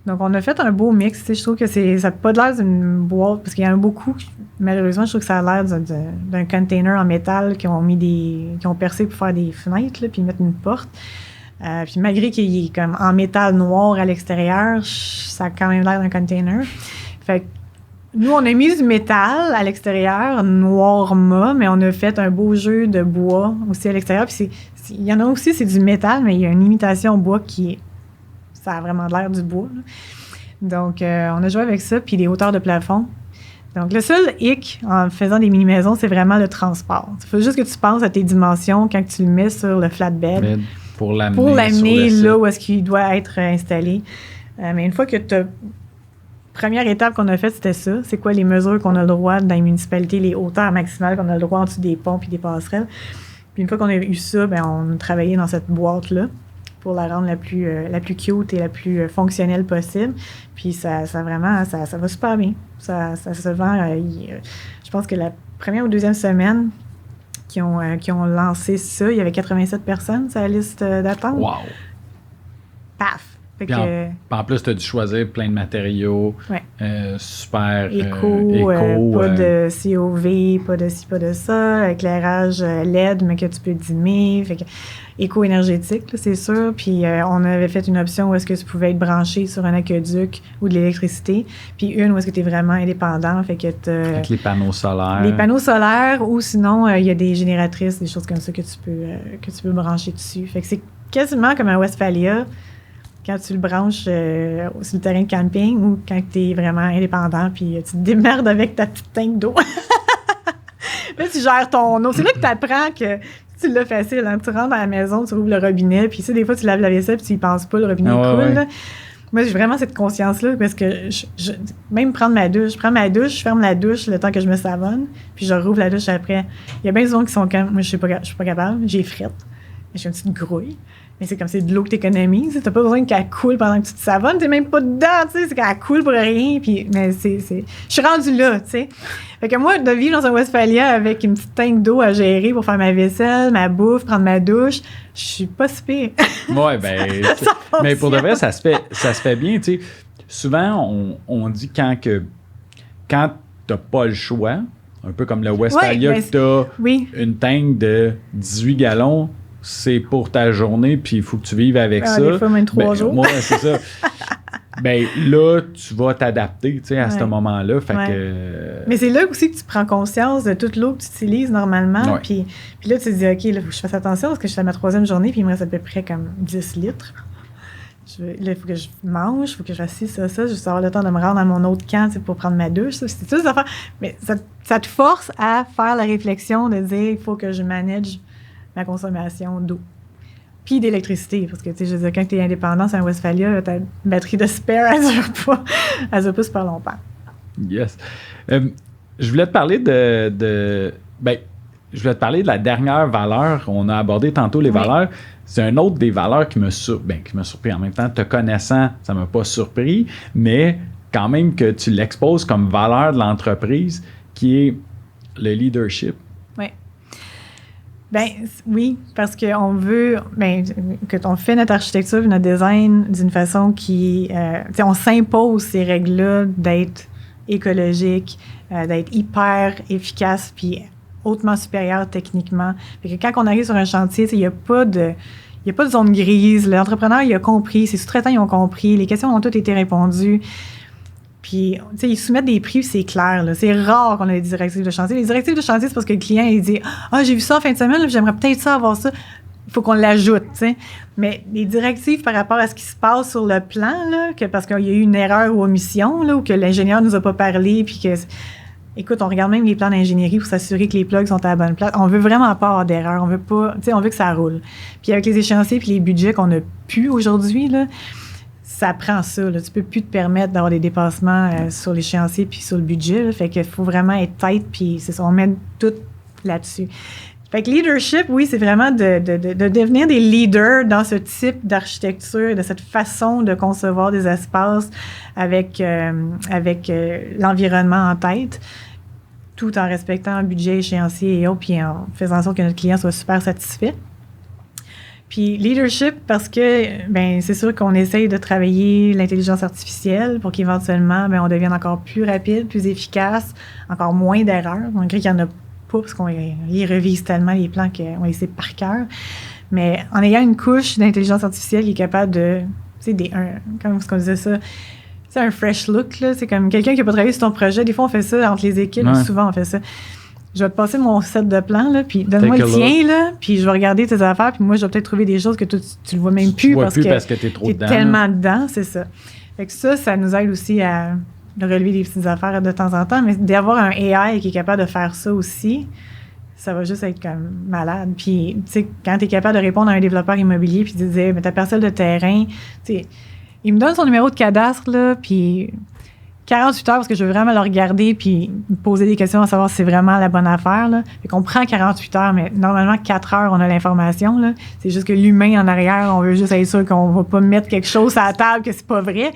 Donc, on a fait un beau mix. Je trouve que ça n'a pas l'air d'une boîte, parce qu'il y en a beaucoup, malheureusement, je trouve que ça a l'air d'un container en métal qui ont percé pour faire des fenêtres, là, puis mettre une porte. Puis malgré qu'il est comme en métal noir à l'extérieur, ça a quand même l'air d'un container. Fait que nous, on a mis du métal à l'extérieur, noir mat, mais on a fait un beau jeu de bois aussi à l'extérieur. Puis il y en a aussi, c'est du métal, mais il y a une imitation bois ça a vraiment l'air du bois. Là. Donc, on a joué avec ça, puis les hauteurs de plafond. Donc, le seul hic en faisant des mini-maisons, c'est vraiment le transport. Il faut juste que tu penses à tes dimensions quand tu le mets sur le flatbed. Pour l'amener là où est-ce qu'il doit être installé. Mais une fois que tu as... Première étape qu'on a faite, c'était ça. C'est quoi les mesures qu'on a le droit dans les municipalités, les hauteurs maximales qu'on a le droit en dessous des ponts et des passerelles. Puis une fois qu'on a eu ça, on a travaillé dans cette boîte-là pour la rendre la plus cute et la plus fonctionnelle possible. Puis ça va super bien. Ça se vend. Je pense que la première ou deuxième semaine qui ont lancé ça, il y avait 87 personnes sur la liste d'attente. Wow! Paf! Puis en plus, tu as dû choisir plein de matériaux. Ouais. Super éco. Pas de COV, pas de ci, pas de ça. Éclairage LED, mais que tu peux dimmer. Fait que, éco-énergétique, là, c'est sûr. Puis on avait fait une option où est-ce que tu pouvais être branché sur un aqueduc ou de l'électricité. Puis une où est-ce que tu es vraiment indépendant. Fait que avec les panneaux solaires. Les panneaux solaires, ou sinon, il y a des génératrices, des choses comme ça que tu peux brancher dessus. Fait que c'est quasiment comme un Westphalia quand tu le branches sur le terrain de camping ou quand tu es vraiment indépendant puis tu te démerdes avec ta petite tank d'eau. Là, tu gères ton eau. C'est là que tu apprends que tu l'as facile. Hein? Tu rentres à la maison, tu ouvres le robinet, puis des fois, tu laves la vaisselle puis tu y penses pas, le robinet coule. Ouais. Moi, j'ai vraiment cette conscience-là parce que même prendre ma douche, je prends ma douche, je ferme la douche le temps que je me savonne, puis je rouvre la douche après. Il y a bien des gens qui sont comme, moi, je suis pas capable, j'ai frette, j'ai une petite grouille. Mais c'est comme c'est de l'eau que tu économises. Tu n'as pas besoin qu'elle coule pendant que tu te savonnes. Tu n'es même pas dedans. C'est qu'elle coule pour rien. Puis, mais je suis rendue là. T'sais. Fait que moi, de vivre dans un Westphalia avec une petite tank d'eau à gérer pour faire ma vaisselle, ma bouffe, prendre ma douche, je suis pas si pire. Oui, bien. Mais pour de vrai, ça se fait bien. T'sais. Souvent, on dit quand tu n'as pas le choix, un peu comme le Westphalia, que tu as une tank de 18 gallons. c'est pour ta journée, puis il faut que tu vives avec ça. Des fois, même 3 jours. Moi, c'est ça. Ben là, tu vas t'adapter, tu sais, à ce moment-là. Fait que... Mais c'est là aussi que tu prends conscience de toute l'eau que tu utilises normalement. Puis là, tu te dis, OK, là, il faut que je fasse attention parce que je suis à ma 3e journée, puis il me reste à peu près comme 10 litres. Là, il faut que je mange, il faut que je fasse ci, ça. Je vais avoir le temps de me rendre à mon autre camp pour prendre ma douche. Ça, c'est tout ça. Mais ça te force à faire la réflexion de dire, il faut que je manage ma consommation d'eau. Puis d'électricité, parce que, tu sais, je veux dire, quand tu es indépendant sur un Westphalia, ta batterie de spare, elle dure pas super longtemps. Yes. Je voulais te parler de la dernière valeur. On a abordé tantôt les valeurs. C'est un autre des valeurs qui m'a surpris. En même temps, te connaissant, ça m'a pas surpris, mais quand même que tu l'exposes comme valeur de l'entreprise, qui est le leadership. Ben oui, parce qu'on veut que on fait notre architecture et notre design d'une façon qui... on s'impose ces règles-là d'être écologique, d'être hyper efficace puis hautement supérieur techniquement. Fait que quand on arrive sur un chantier, il n'y a pas de zone grise. L'entrepreneur, il a compris. Ses sous-traitants, ils ont compris. Les questions ont toutes été répondues. Puis, tu sais, ils soumettent des prix, c'est clair. Là. C'est rare qu'on ait des directives de chantier. Les directives de chantier, c'est parce que le client, il dit « Ah, j'ai vu ça en fin de semaine, là, j'aimerais peut-être ça, avoir ça. » Il faut qu'on l'ajoute, tu sais. Mais les directives par rapport à ce qui se passe sur le plan, là, parce qu'il y a eu une erreur ou omission, là, ou que l'ingénieur nous a pas parlé, puis que... Écoute, on regarde même les plans d'ingénierie pour s'assurer que les plugs sont à la bonne place. On veut vraiment pas avoir d'erreur. On veut pas... Tu sais, on veut que ça roule. Puis avec les échéanciers puis les budgets qu'on a plus aujourd'hui, là, ça prend ça. Là. Tu peux plus te permettre d'avoir des dépassements sur l'échéancier puis sur le budget. Là. Fait qu'il faut vraiment être tête, puis c'est ça, on met tout là-dessus. Fait que leadership, oui, c'est vraiment de devenir des leaders dans ce type d'architecture, de cette façon de concevoir des espaces avec l'environnement en tête, tout en respectant le budget, échéancier et autres, puis en faisant en sorte que notre client soit super satisfait. Puis leadership, parce que c'est sûr qu'on essaye de travailler l'intelligence artificielle pour qu'éventuellement, on devienne encore plus rapide, plus efficace, encore moins d'erreurs. Malgré qu'il y en a pas, parce qu'on les revise tellement les plans qu'on les sait par cœur. Mais en ayant une couche d'intelligence artificielle qui est capable de, tu sais, comment est-ce qu'on disait ça? C'est un fresh look, là. C'est comme quelqu'un qui n'a pas travaillé sur ton projet. Des fois, on fait ça entre les équipes. Ouais. Souvent, on fait ça. Je vais te passer mon set de plans, là, puis donne-moi le tien, là, puis je vais regarder tes affaires, puis moi, je vais peut-être trouver des choses que toi, tu le vois même plus. Parce que t'es trop dedans. Tellement dedans, c'est ça. Fait que ça nous aide aussi à relever des petites affaires de temps en temps, mais d'avoir un AI qui est capable de faire ça aussi, ça va juste être comme malade. Puis, tu sais, quand tu es capable de répondre à un développeur immobilier, puis de dire, ta parcelle de terrain, tu sais, il me donne son numéro de cadastre, là, puis 48 heures, parce que je veux vraiment le regarder puis me poser des questions à savoir si c'est vraiment la bonne affaire, là. Fait qu'on prend 48 heures, mais normalement, 4 heures, on a l'information, là. C'est juste que l'humain en arrière, on veut juste être sûr qu'on va pas mettre quelque chose à la table que c'est pas vrai.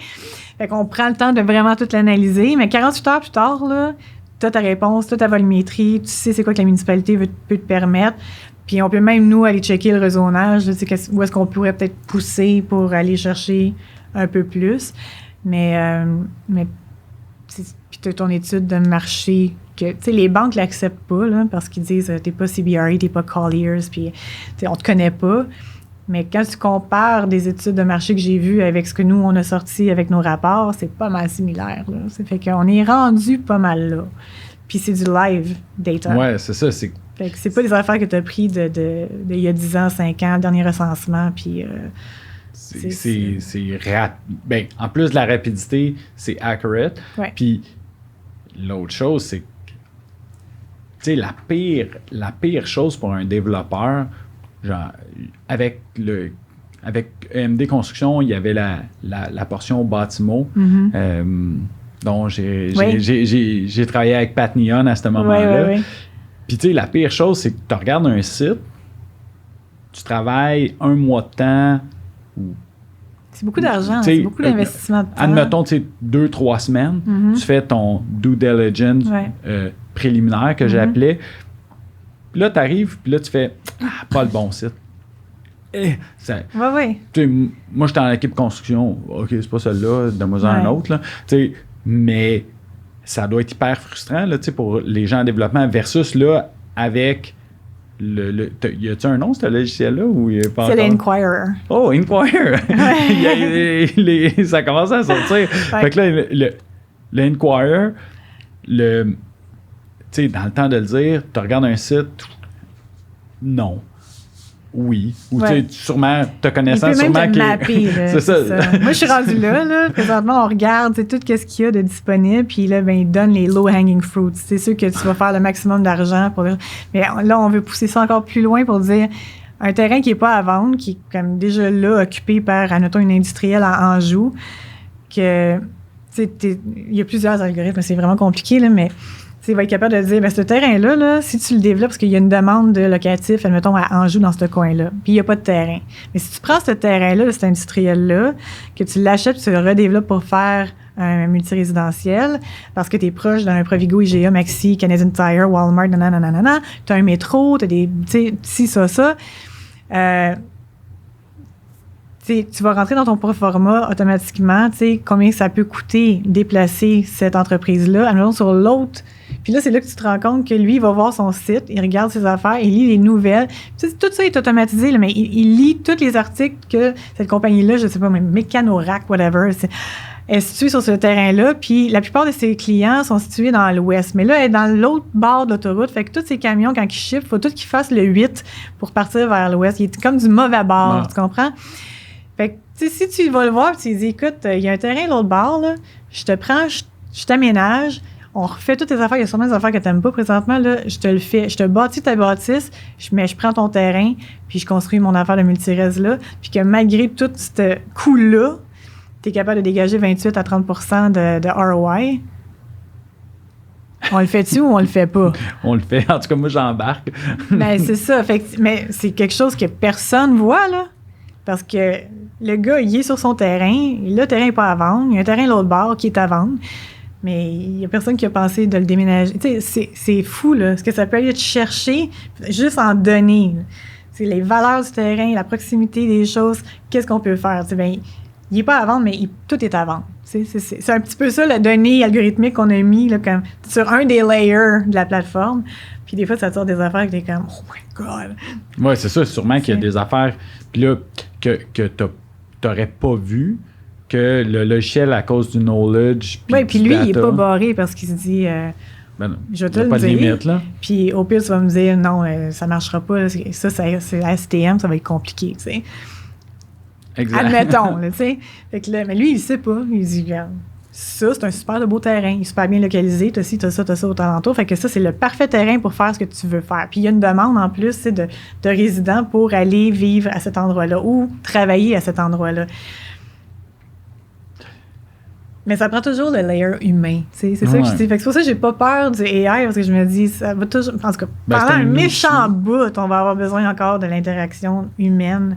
Fait qu'on prend le temps de vraiment tout l'analyser, mais 48 heures plus tard, là, tu as ta réponse, tu as ta volumétrie, tu sais c'est quoi que la municipalité peut te permettre. Puis on peut même, nous, aller checker le rezonage, là, où est-ce qu'on pourrait peut-être pousser pour aller chercher un peu plus. Mais puis tu as ton étude de marché que, tu sais, les banques l'acceptent pas, là, parce qu'ils disent t'es pas CBRE, t'es pas Colliers, puis on te connaît pas. Mais quand tu compares des études de marché que j'ai vues avec ce que nous, on a sorti avec nos rapports, c'est pas mal similaire, là. Ça fait qu'on est rendu pas mal là. Puis c'est du live data. Ouais, c'est ça. Fait que c'est pas des affaires que tu as pris de il y a 10 ans, 5 ans, dernier recensement, puis... en plus de la rapidité, c'est accurate. Ouais. Puis l'autre chose, c'est que, tu sais, la pire chose pour un développeur, genre, avec EMD Construction, il y avait la portion bâtiment, dont j'ai travaillé avec Pat Neon à ce moment-là. Oui. Puis, tu sais, la pire chose, c'est que tu regardes un site, tu travailles un mois de temps. C'est beaucoup d'argent, c'est beaucoup d'investissement de temps. Admettons, tu sais, 2-3 semaines, tu fais ton due diligence préliminaire que j'appelais. Puis là, tu arrives, puis là, tu fais pas le bon site. Oui. Moi, j'étais en équipe construction. OK, c'est pas celle-là, donne-moi un autre. Là. Mais ça doit être hyper frustrant là, pour les gens en développement versus là, avec y a-tu un nom, ce logiciel-là? Ou il est pas C'est encore? l'Inquirer. Oh, Inquirer! Ça commence à sortir. Fait que là, l'Inquirer, tu sais, dans le temps de le dire, tu regardes un site, non. Oui. Ou tu sais, sûrement, ta connaissance, il peut même sûrement te mapper, là, c'est ça. Moi, je suis rendue là. Présentement, on regarde tout ce qu'il y a de disponible, puis là, ben, il donne les low-hanging fruits. C'est sûr que tu vas faire le maximum d'argent pour. Mais là, on veut pousser ça encore plus loin pour dire un terrain qui n'est pas à vendre, qui est comme déjà là, occupé par, admettons, une industrielle à Anjou, que, il y a plusieurs algorithmes, c'est vraiment compliqué, là, mais il va être capable de dire, ce terrain-là, là, si tu le développes, parce qu'il y a une demande de locatif, admettons, à Anjou, dans ce coin-là, puis il n'y a pas de terrain. Mais si tu prends ce terrain-là, de cet industriel-là, que tu l'achètes, tu le redéveloppes pour faire un multirésidentiel, parce que tu es proche d'un Provigo, IGA, Maxi, Canadian Tire, Walmart, nanana, tu as un métro, tu as des, ci, ça. Tu vas rentrer dans ton proforma automatiquement, combien ça peut coûter déplacer cette entreprise-là, admettons, sur l'autre. Puis là, c'est là que tu te rends compte que lui, il va voir son site, il regarde ses affaires, il lit les nouvelles. Tout ça est automatisé, là, mais il lit tous les articles que cette compagnie-là, je ne sais pas, Mécanorac, whatever, est située sur ce terrain-là. Puis la plupart de ses clients sont situés dans l'ouest. Mais là, elle est dans l'autre bord de l'autoroute. Fait que tous ces camions, quand ils shippent, il faut tous qu'ils fassent le 8 pour partir vers l'ouest. Il est comme du mauvais bord, tu comprends? Fait que, si tu vas le voir, tu dis, écoute, il y a un terrain de l'autre bord, là, je te prends, je t'aménage, on refait toutes tes affaires, il y a sûrement des affaires que tu n'aimes pas présentement, là, je te le fais, je te bâtis ta bâtisse, je prends ton terrain, puis je construis mon affaire de multirez là, puis que malgré tout ce coût-là, tu es capable de dégager 28 à 30 de ROI. On le fait-tu ou on le fait pas? On le fait. En tout cas, moi, j'embarque. Ben, c'est ça. Mais c'est quelque chose que personne voit, là. Parce que le gars, il est sur son terrain, le terrain n'est pas à vendre, il y a un terrain de l'autre bord qui est à vendre, mais il n'y a personne qui a pensé de le déménager. Tu sais, c'est fou, là, ce que ça peut aller te chercher juste en donner. C'est les valeurs du terrain, la proximité des choses, qu'est-ce qu'on peut faire? Ben, il n'est pas à vendre, mais tout est à vendre. C'est un petit peu ça, la donnée algorithmique qu'on a mis là, comme, sur un des layers de la plateforme. Puis des fois, ça sort des affaires que t'es comme « Oh my God! » Oui, c'est ça. Sûrement qu'il y a des affaires puis là, que t'aurais pas vu, que le logiciel, à cause du knowledge... Oui, puis lui, il est pas barré parce qu'il se dit je vais te le dire. Il n'y a pas de limite, là. Puis au pire, tu vas me dire « Non, ça marchera pas. Ça c'est STM, ça va être compliqué. » tu sais. Exact. Admettons, tu sais. Fait que là, mais lui, il sait pas. Il dit, regarde, ça, c'est un super de beau terrain. Il est super bien localisé. T'as ci, t'as ça au alentour. Fait que ça, c'est le parfait terrain pour faire ce que tu veux faire. Puis il y a une demande, en plus, de résidents pour aller vivre à cet endroit-là ou travailler à cet endroit-là. Mais ça prend toujours le layer humain. C'est ça que je dis. Fait que c'est pour ça que j'ai pas peur du AI, parce que je me dis, ça va toujours... En tout cas, pendant un méchant bout, on va avoir besoin encore de l'interaction humaine.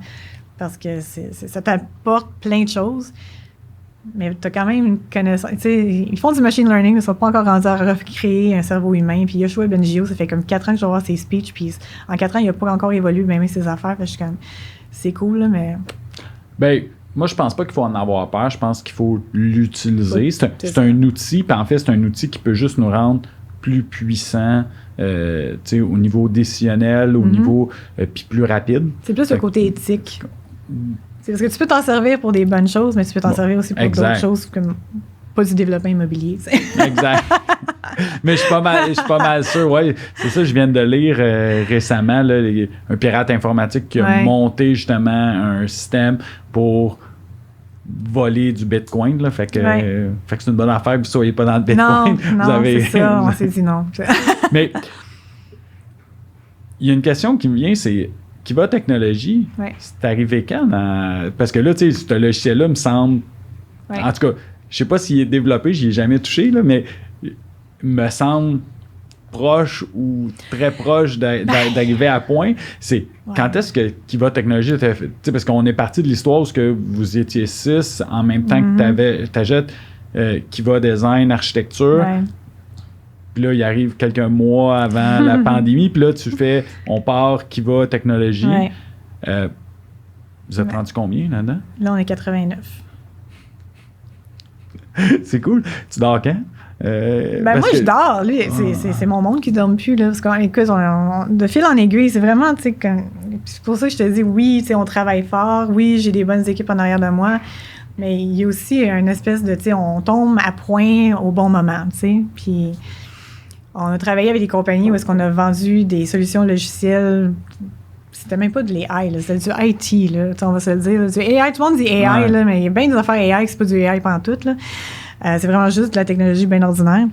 Parce que ça t'apporte plein de choses, mais tu as quand même une connaissance. Ils font du machine learning, mais ils ne sont pas encore rendus à recréer un cerveau humain. Puis Yoshua Bengio, ça fait comme 4 ans que je vais voir ses speeches, puis en 4 ans, il n'a pas encore évolué, même ses affaires. Fait que je suis comme, c'est cool, là, mais... Ben, moi, je pense pas qu'il faut en avoir peur. Je pense qu'il faut l'utiliser. C'est un outil, puis en fait, c'est un outil qui peut juste nous rendre plus puissants. Au niveau décisionnel, au niveau puis plus rapide. C'est plus le côté éthique. C'est parce que tu peux t'en servir pour des bonnes choses, mais tu peux t'en servir aussi pour d'autres choses, comme pas du développement immobilier. Exact. Mais je suis pas mal sûr. Ouais, c'est ça, je viens de lire récemment, là, un pirate informatique qui a monté justement un système pour voler du Bitcoin. Là, fait que c'est une bonne affaire que vous ne soyez pas dans le Bitcoin. Non, c'est ça. On s'est dit non. Mais il y a une question qui me vient, c'est Kiva Technologies, c'est arrivé quand? Parce que là, tu sais, ce logiciel-là me semble... En tout cas, je sais pas s'il est développé, j'y ai jamais touché, là, mais me semble proche ou très proche d'arriver à point. C'est quand est-ce que Kiva Technologies était fait? Parce qu'on est parti de l'histoire où que vous étiez 6 en même temps que tu achètes Kiva Design, Architecture. Puis là, il arrive quelques mois avant la pandémie. Puis là, on part Kiva Technologies. Vous êtes rendu combien là-dedans? Là, on est 89. C'est cool. Tu dors quand? Moi, je dors. Lui, c'est mon monde qui ne dort plus. Là, parce qu'écoute, de fil en aiguille, c'est vraiment, tu sais, c'est pour ça que je te dis, oui, tu sais, on travaille fort. Oui, j'ai des bonnes équipes en arrière de moi. Mais il y a aussi une espèce de, tu sais, on tombe à point au bon moment, tu sais. Puis, on a travaillé avec des compagnies où est-ce qu'on a vendu des solutions logicielles. C'était même pas de l'AI, là, c'était du IT, là, on va se le dire. Du AI, tout le monde dit AI, là, mais il y a bien des affaires AI qui c'est pas du AI pantoute, là. C'est vraiment juste de la technologie bien ordinaire.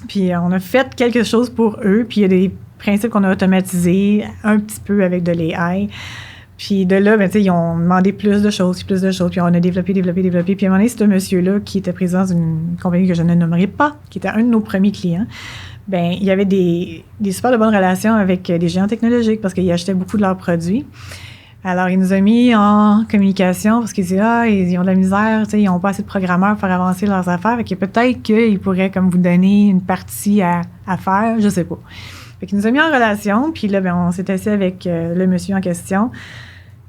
Puis on a fait quelque chose pour eux, puis il y a des principes qu'on a automatisés un petit peu avec de l'AI. Puis de là, ben, tu sais, ils ont demandé plus de choses, puis on a développé. Puis à un moment donné, ce monsieur-là, qui était président d'une compagnie que je ne nommerai pas, qui était un de nos premiers clients, ben il y avait des super de bonnes relations avec des géants technologiques parce qu'ils achetaient beaucoup de leurs produits. Alors, il nous a mis en communication parce qu'il disait, ils ont de la misère, tu sais, ils n'ont pas assez de programmeurs pour faire avancer leurs affaires. Fait que peut-être qu'ils pourraient comme vous donner une partie à faire, je sais pas. Fait qu'il nous a mis en relation, puis là, ben, on s'est assis avec le monsieur en question,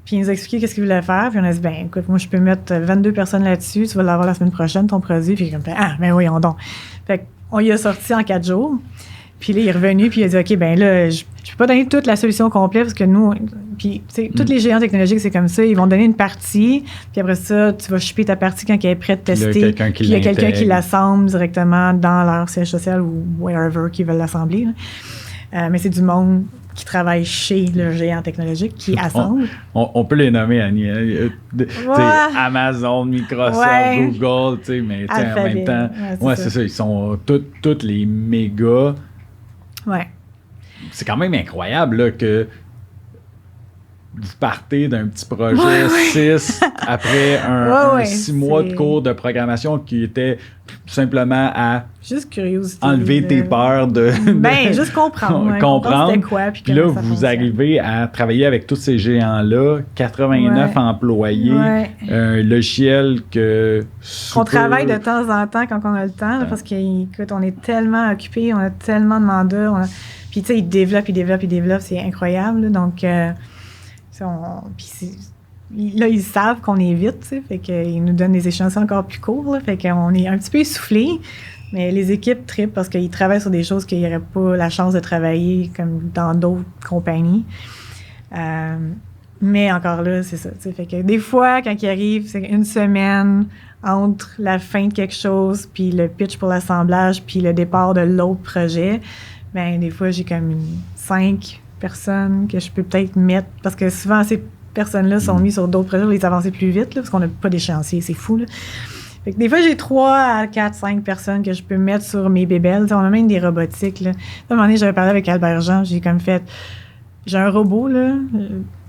puis il nous a expliqué qu'est-ce qu'il voulait faire, puis on a dit, ben écoute, moi, je peux mettre 22 personnes là-dessus, tu vas l'avoir la semaine prochaine, ton produit, puis comme, ben voyons donc. Fait qu'on y a sorti en 4 jours. Puis là, il est revenu, puis il a dit, OK, ben là, je peux pas donner toute la solution complète parce que nous, puis, tu sais, tous les géants technologiques, c'est comme ça. Ils vont donner une partie, puis après ça, tu vas shipper ta partie quand elle est prête de tester. Puis il y a quelqu'un qui l'assemble directement dans leur siège social ou wherever qu'ils veulent l'assembler. Mais c'est du monde qui travaille chez le géant technologique qui assemble. On peut les nommer, Annie. Amazon, Microsoft, Google, tu sais, mais en même temps, c'est ça. Ils sont tous les méga. Ouais. C'est quand même incroyable là, que vous partez d'un petit projet 6 après un 6 mois de cours de programmation qui était tout simplement à juste curiosité, enlever tes peurs de juste comprendre c'était quoi, puis là vous arrivez à travailler avec tous ces géants là, 89 employés, un logiciel qu'on travaille de temps en temps quand on a le temps là, parce qu'écoute, on est tellement occupés, on a tellement de mandats, puis tu sais ils développent, c'est incroyable là, donc là, ils savent qu'on est vite, tu sais, fait qu'ils nous donnent des échéanciers encore plus courts, là, fait qu'on est un petit peu essoufflés, mais les équipes trippent parce qu'ils travaillent sur des choses qu'ils n'auraient pas la chance de travailler comme dans d'autres compagnies. Mais encore là, c'est ça, tu sais, fait que des fois, quand ils arrivent, c'est une semaine entre la fin de quelque chose, puis le pitch pour l'assemblage, puis le départ de l'autre projet, ben des fois, j'ai comme 5 personnes que je peux peut-être mettre, parce que souvent, ces personnes-là sont mises sur d'autres projets pour les avancer plus vite, là, parce qu'on n'a pas d'échéancier, c'est fou. Là. Fait que des fois, j'ai 3 à 4, 5 personnes que je peux mettre sur mes bébelles. On a même des robotiques. Là. À un moment donné, j'avais parlé avec Albert Jean, j'ai comme fait... J'ai un robot, là.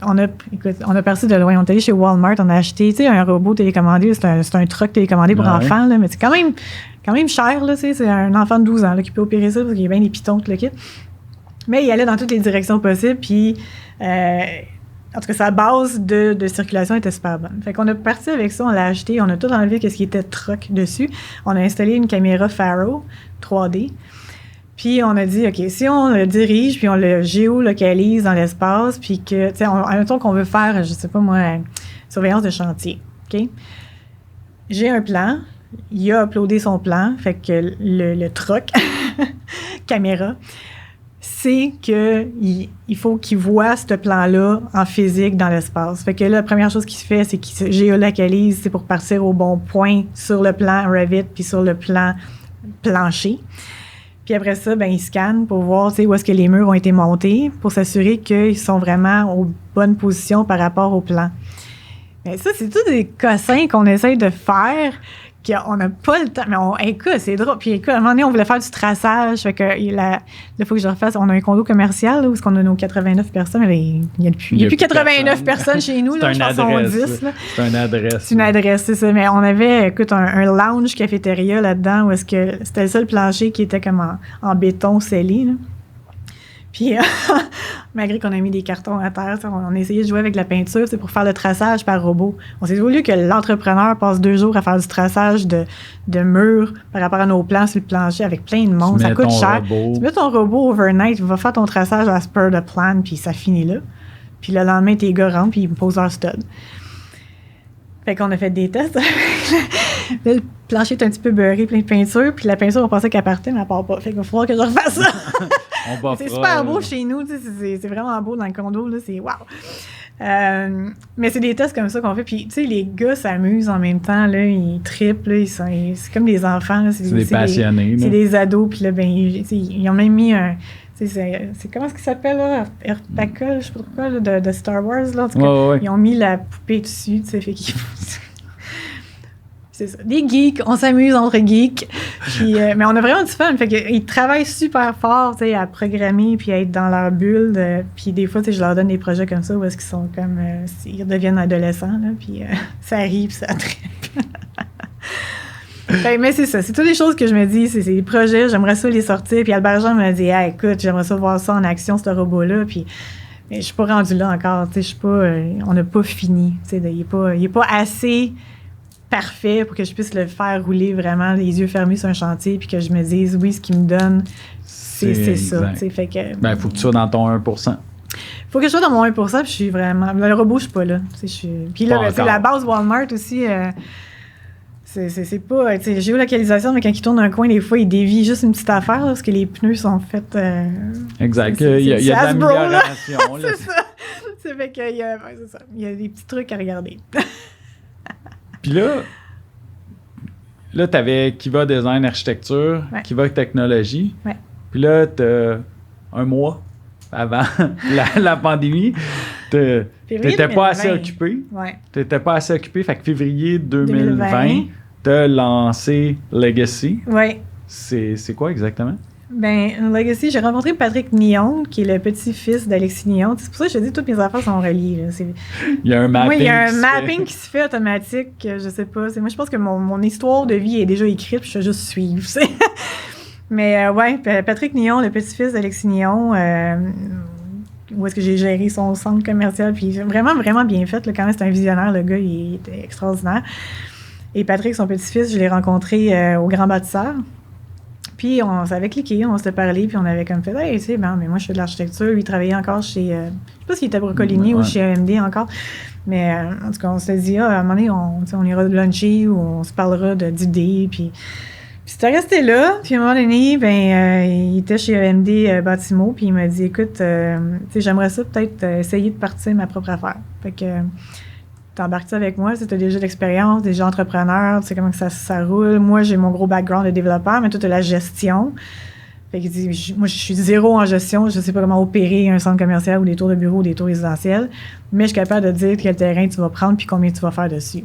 On a parti de loin. On est allé chez Walmart, on a acheté, tu sais, un robot télécommandé. C'est un truck télécommandé pour enfants, là, mais c'est quand même cher, là, tu sais. C'est un enfant de 12 ans là, qui peut opérer ça parce qu'il y a bien des pitons, tout le kit. Mais il allait dans toutes les directions possibles, puis en tout cas, sa base de circulation était super bonne. Fait qu'on a parti avec ça, on l'a acheté, on a tout enlevé ce qui était truck dessus. On a installé une caméra Faro 3D, puis on a dit, OK, si on le dirige, puis on le géolocalise dans l'espace, puis que, tu sais, admettons qu'on veut faire, je sais pas moi, surveillance de chantier, OK? J'ai un plan, il a uploadé son plan, fait que le truck, caméra, c'est qu'il faut qu'il voit ce plan-là en physique dans l'espace. Fait que là, la première chose qu'il fait, c'est qu'il se géolocalise, c'est pour partir au bon point sur le plan Revit puis sur le plan plancher. Puis après ça, ben il scanne pour voir, tu sais, où est-ce que les murs ont été montés pour s'assurer qu'ils sont vraiment aux bonnes positions par rapport au plan. Mais ça, c'est tous des cossins qu'on essaye de faire qu'on n'a pas le temps. Mais écoute, c'est drôle. Puis écoute, à un moment donné, on voulait faire du traçage. Fait que là, il faut que je refasse. On a un condo commercial là, où on a nos 89 personnes. Mais il n'y a plus 89 personnes chez nous. Là, je pense qu'on 10. Là. C'est une adresse. C'est une adresse, c'est ça. Mais on avait, écoute, un lounge cafétéria là-dedans où est-ce que c'était le seul plancher qui était comme en béton scellé. Là. Puis, malgré qu'on a mis des cartons à terre, on a essayé de jouer avec la peinture pour faire le traçage par robot. On s'est dit, au lieu que l'entrepreneur passe 2 jours à faire du traçage de murs par rapport à nos plans sur le plancher avec plein de monde, ça coûte cher. Tu mets ton robot overnight, il va faire ton traçage à spur de plan, puis ça finit là. Puis le lendemain, tes gars rentrent, puis ils me posent leur stud. Fait qu'on a fait des tests. Là, le plancher est un petit peu beurré, plein de peinture, puis la peinture, on pensait qu'elle partait, mais elle part pas. Fait qu'il va falloir que je refasse ça. C'est super beau chez nous, tu sais, c'est vraiment beau dans le condo, là, c'est wow! Mais c'est des tests comme ça qu'on fait. Puis, tu sais, les gars s'amusent en même temps, là, ils trippent, là, c'est comme des enfants, là, c'est des passionnés. C'est des ados, puis là, ben, ils ont même mis un... C'est comment est-ce qu'il s'appelle, là? Erpaka, je sais pas quoi, là, de Star Wars, là. En tout cas, ils ont mis la poupée dessus, tu sais, fait qu'ils... C'est ça. Des geeks, on s'amuse entre geeks. Puis, mais on a vraiment du fun. Fait qu'ils travaillent super fort, tu sais, à programmer puis à être dans leur bulle. Puis des fois, tu sais, je leur donne des projets comme ça où est-ce qu'ils sont comme... ils deviennent adolescents, là, puis ça arrive, ça trippe. Mais c'est ça. C'est toutes les choses que je me dis. C'est des projets, j'aimerais ça les sortir. Puis Albert Jean me dit, hey, écoute, j'aimerais ça voir ça en action, ce robot-là. Puis mais je suis pas rendue là encore. Tu sais, je suis pas... on n'a pas fini. Tu sais, il est pas assez... parfait pour que je puisse le faire rouler vraiment les yeux fermés sur un chantier puis que je me dise oui, ce qu'il me donne, c'est ça. Fait que, faut que tu sois dans ton 1%. Faut que je sois dans mon 1%, puis je suis vraiment... Le robot, je suis pas là. Puis là, la base Walmart aussi, c'est pas... géolocalisation, mais quand il tourne un coin, des fois, il dévie juste une petite affaire là, parce que les pneus sont faits... exact. Il y a de l'amélioration. C'est ça. C'est fait que, c'est ça. Il y a des petits trucs à regarder. Puis là, t'avais Kiva Design Architecture, Kiva Technologie. Ouais. Puis là, t'as un mois avant la pandémie, t'étais pas assez occupé. Ouais. T'étais pas assez occupé. Fait que février 2020, t'as lancé Legacy. Oui. C'est quoi exactement? Ben, Legacy, j'ai rencontré Patrick Nyon, qui est le petit-fils d'Alexis Nyon. C'est pour ça que je te dis toutes mes affaires sont reliées. Là. Il y a un mapping. Oui, il y a un mapping qui se fait automatique. Je sais pas. Moi, je pense que mon histoire de vie est déjà écrite, puis je vais juste suivre. Mais ouais, Patrick Nyon, le petit-fils d'Alexis Nyon, où est-ce que j'ai géré son centre commercial, puis vraiment, vraiment bien fait. Là, quand même, c'est un visionnaire, le gars, il était extraordinaire. Et Patrick, son petit-fils, je l'ai rencontré au Grand Bâtisseur. Puis on s'avait cliqué, on s'était parlé, puis on avait comme fait « Hey, tu sais, mais moi, je fais de l'architecture. » Lui, il travaillait encore chez... je sais pas s'il était Brocolini ou chez EMD encore. Mais en tout cas, on s'était dit « à un moment donné, on ira luncher ou on se parlera d'idées. » Puis c'était resté là. Puis à un moment donné, il était chez EMD Bâtimo, puis il m'a dit « Écoute, tu sais, j'aimerais ça peut-être essayer de partir ma propre affaire. » Fait que... T'embarques avec moi, tu as déjà l'expérience, déjà entrepreneur, tu sais comment que ça roule. Moi, j'ai mon gros background de développeur, mais toi, tu as la gestion. Fait qu'il dit, moi, je suis zéro en gestion, je sais pas comment opérer un centre commercial ou des tours de bureau ou des tours résidentiels, mais je suis capable de dire quel terrain tu vas prendre puis combien tu vas faire dessus.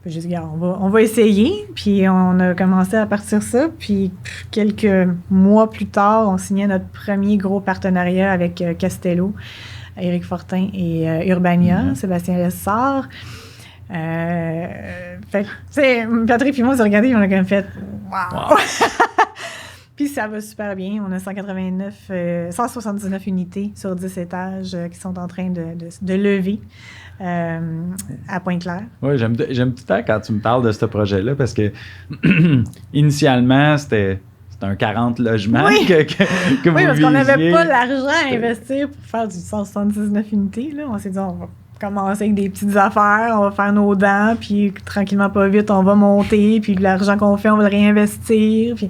Puis j'ai dit, regarde, on va essayer. Puis on a commencé à partir ça. Puis quelques mois plus tard, on signait notre premier gros partenariat avec Castello, Éric Fortin et Urbania, Sébastien Lessard. Fait que, Patrick et moi, on s'est regardés et on a comme fait « Wow! » Puis ça va super bien. On a 179 unités sur 10 étages qui sont en train de lever à Pointe-Claire. Oui, j'aime tout le temps quand tu me parles de ce projet-là parce que initialement, c'était un 40 logements que oui, parce qu'on n'avait pas l'argent à investir pour faire du 179 unités. Là. On s'est dit, on va commencer avec des petites affaires, on va faire nos dents, puis tranquillement, pas vite, on va monter, puis l'argent qu'on fait, on va le réinvestir. Puis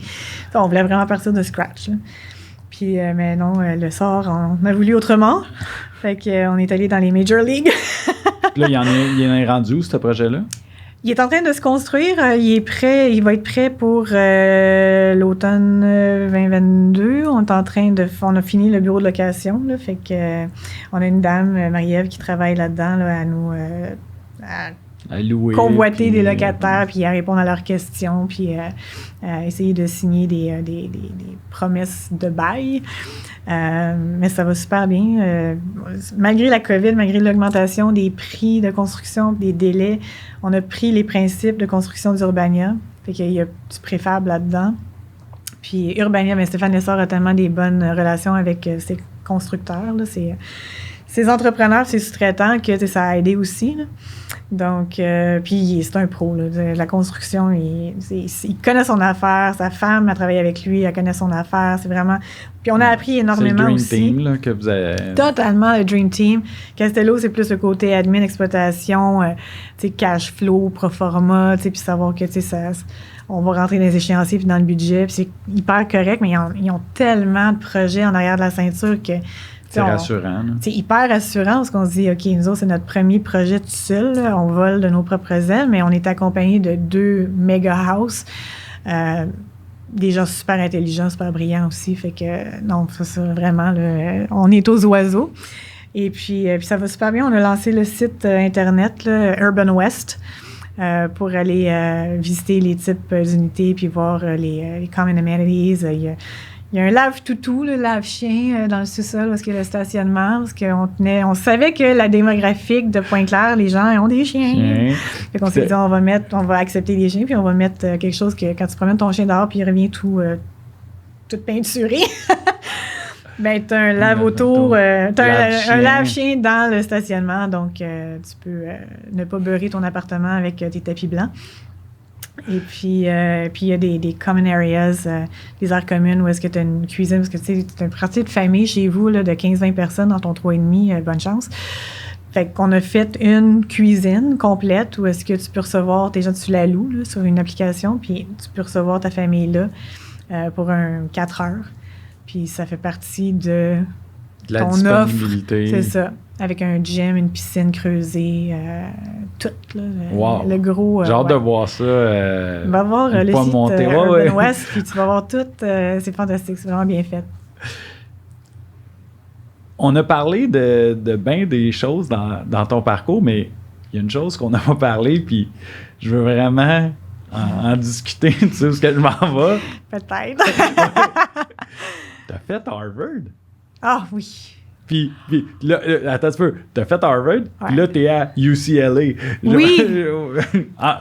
on voulait vraiment partir de scratch. Là. Puis, mais non, le sort, on a voulu autrement. Fait qu'on est allé dans les Major Leagues. Puis là, il en est rendu où, ce projet-là? Il est en train de se construire. Il est prêt. Il va être prêt pour l'automne 2022. On a fini le bureau de location. Là, fait que on a une dame, Marie-Ève, qui travaille là-dedans là, à nous à louer, convoiter des locataires, puis à répondre à leurs questions, puis à essayer de signer des promesses de bail. Mais ça va super bien. Malgré la COVID, malgré l'augmentation des prix de construction, des délais, on a pris les principes de construction d'Urbania. Fait qu'il y a du préfab là-dedans. Puis Urbania, mais Stéphane Lessard a tellement des bonnes relations avec ses constructeurs, là, ses entrepreneurs, ses sous-traitants, que ça a aidé aussi. Là. Donc, puis c'est un pro, là, de la construction. Il connaît son affaire. Sa femme a travaillé avec lui, elle connaît son affaire. C'est vraiment... Puis on a appris énormément aussi. C'est le Dream Team là, que vous avez... Totalement le Dream Team. Castello, c'est plus le côté admin, exploitation, cash flow, proforma, puis savoir que on va rentrer dans les échéanciers puis dans le budget. Puis c'est hyper correct, mais ils ont tellement de projets en arrière de la ceinture que... C'est rassurant. C'est hyper rassurant parce qu'on se dit, OK, nous autres, c'est notre premier projet tout seul. Là. On vole de nos propres ailes, mais on est accompagné de 2 méga house. Des gens super intelligents, super brillants aussi. Fait que, non, ça vraiment, là, on est aux oiseaux. Et puis ça va super bien. On a lancé le site Internet, là, Urban West, pour aller visiter les types d'unités puis voir les common amenities. Il y a un lave-toutou, le lave-chien dans le sous-sol parce qu'il y a le stationnement, parce qu'on savait que la démographique de Pointe-Claire, les gens ont des chiens. Fait qu'on s'est dit, on va accepter les chiens, puis on va mettre quelque chose que quand tu promènes ton chien dehors, puis il revient tout peinturé. Ben, t'as un lave-auto, t'as un lave-chien dans le stationnement, donc tu peux ne pas beurrer ton appartement avec tes tapis blancs. Et puis il y a des common areas, des aires communes où est-ce que tu as une cuisine, parce que tu sais, c'est un parti de famille chez vous là, de 15-20 personnes dans ton 3,5, bonne chance. Fait qu'on a fait une cuisine complète où est-ce que tu peux recevoir, déjà tu la loues là, sur une application, puis tu peux recevoir ta famille là pour 4 heures. Puis ça fait partie de la ton disponibilité. Offre. C'est ça. Avec un gym, une piscine creusée, tout, là, wow. le gros... J'ai hâte de voir ça. Va voir le site Urban West, puis tu vas voir tout. C'est fantastique, c'est vraiment bien fait. On a parlé de bien des choses dans ton parcours, mais il y a une chose qu'on n'a pas parlé, puis je veux vraiment en discuter. Tu sais où est-ce que je m'en vais? Peut-être. T'as fait Harvard? Ah oui. Puis là, attends un peu, t'as fait Harvard, puis là, t'es à UCLA. Oui.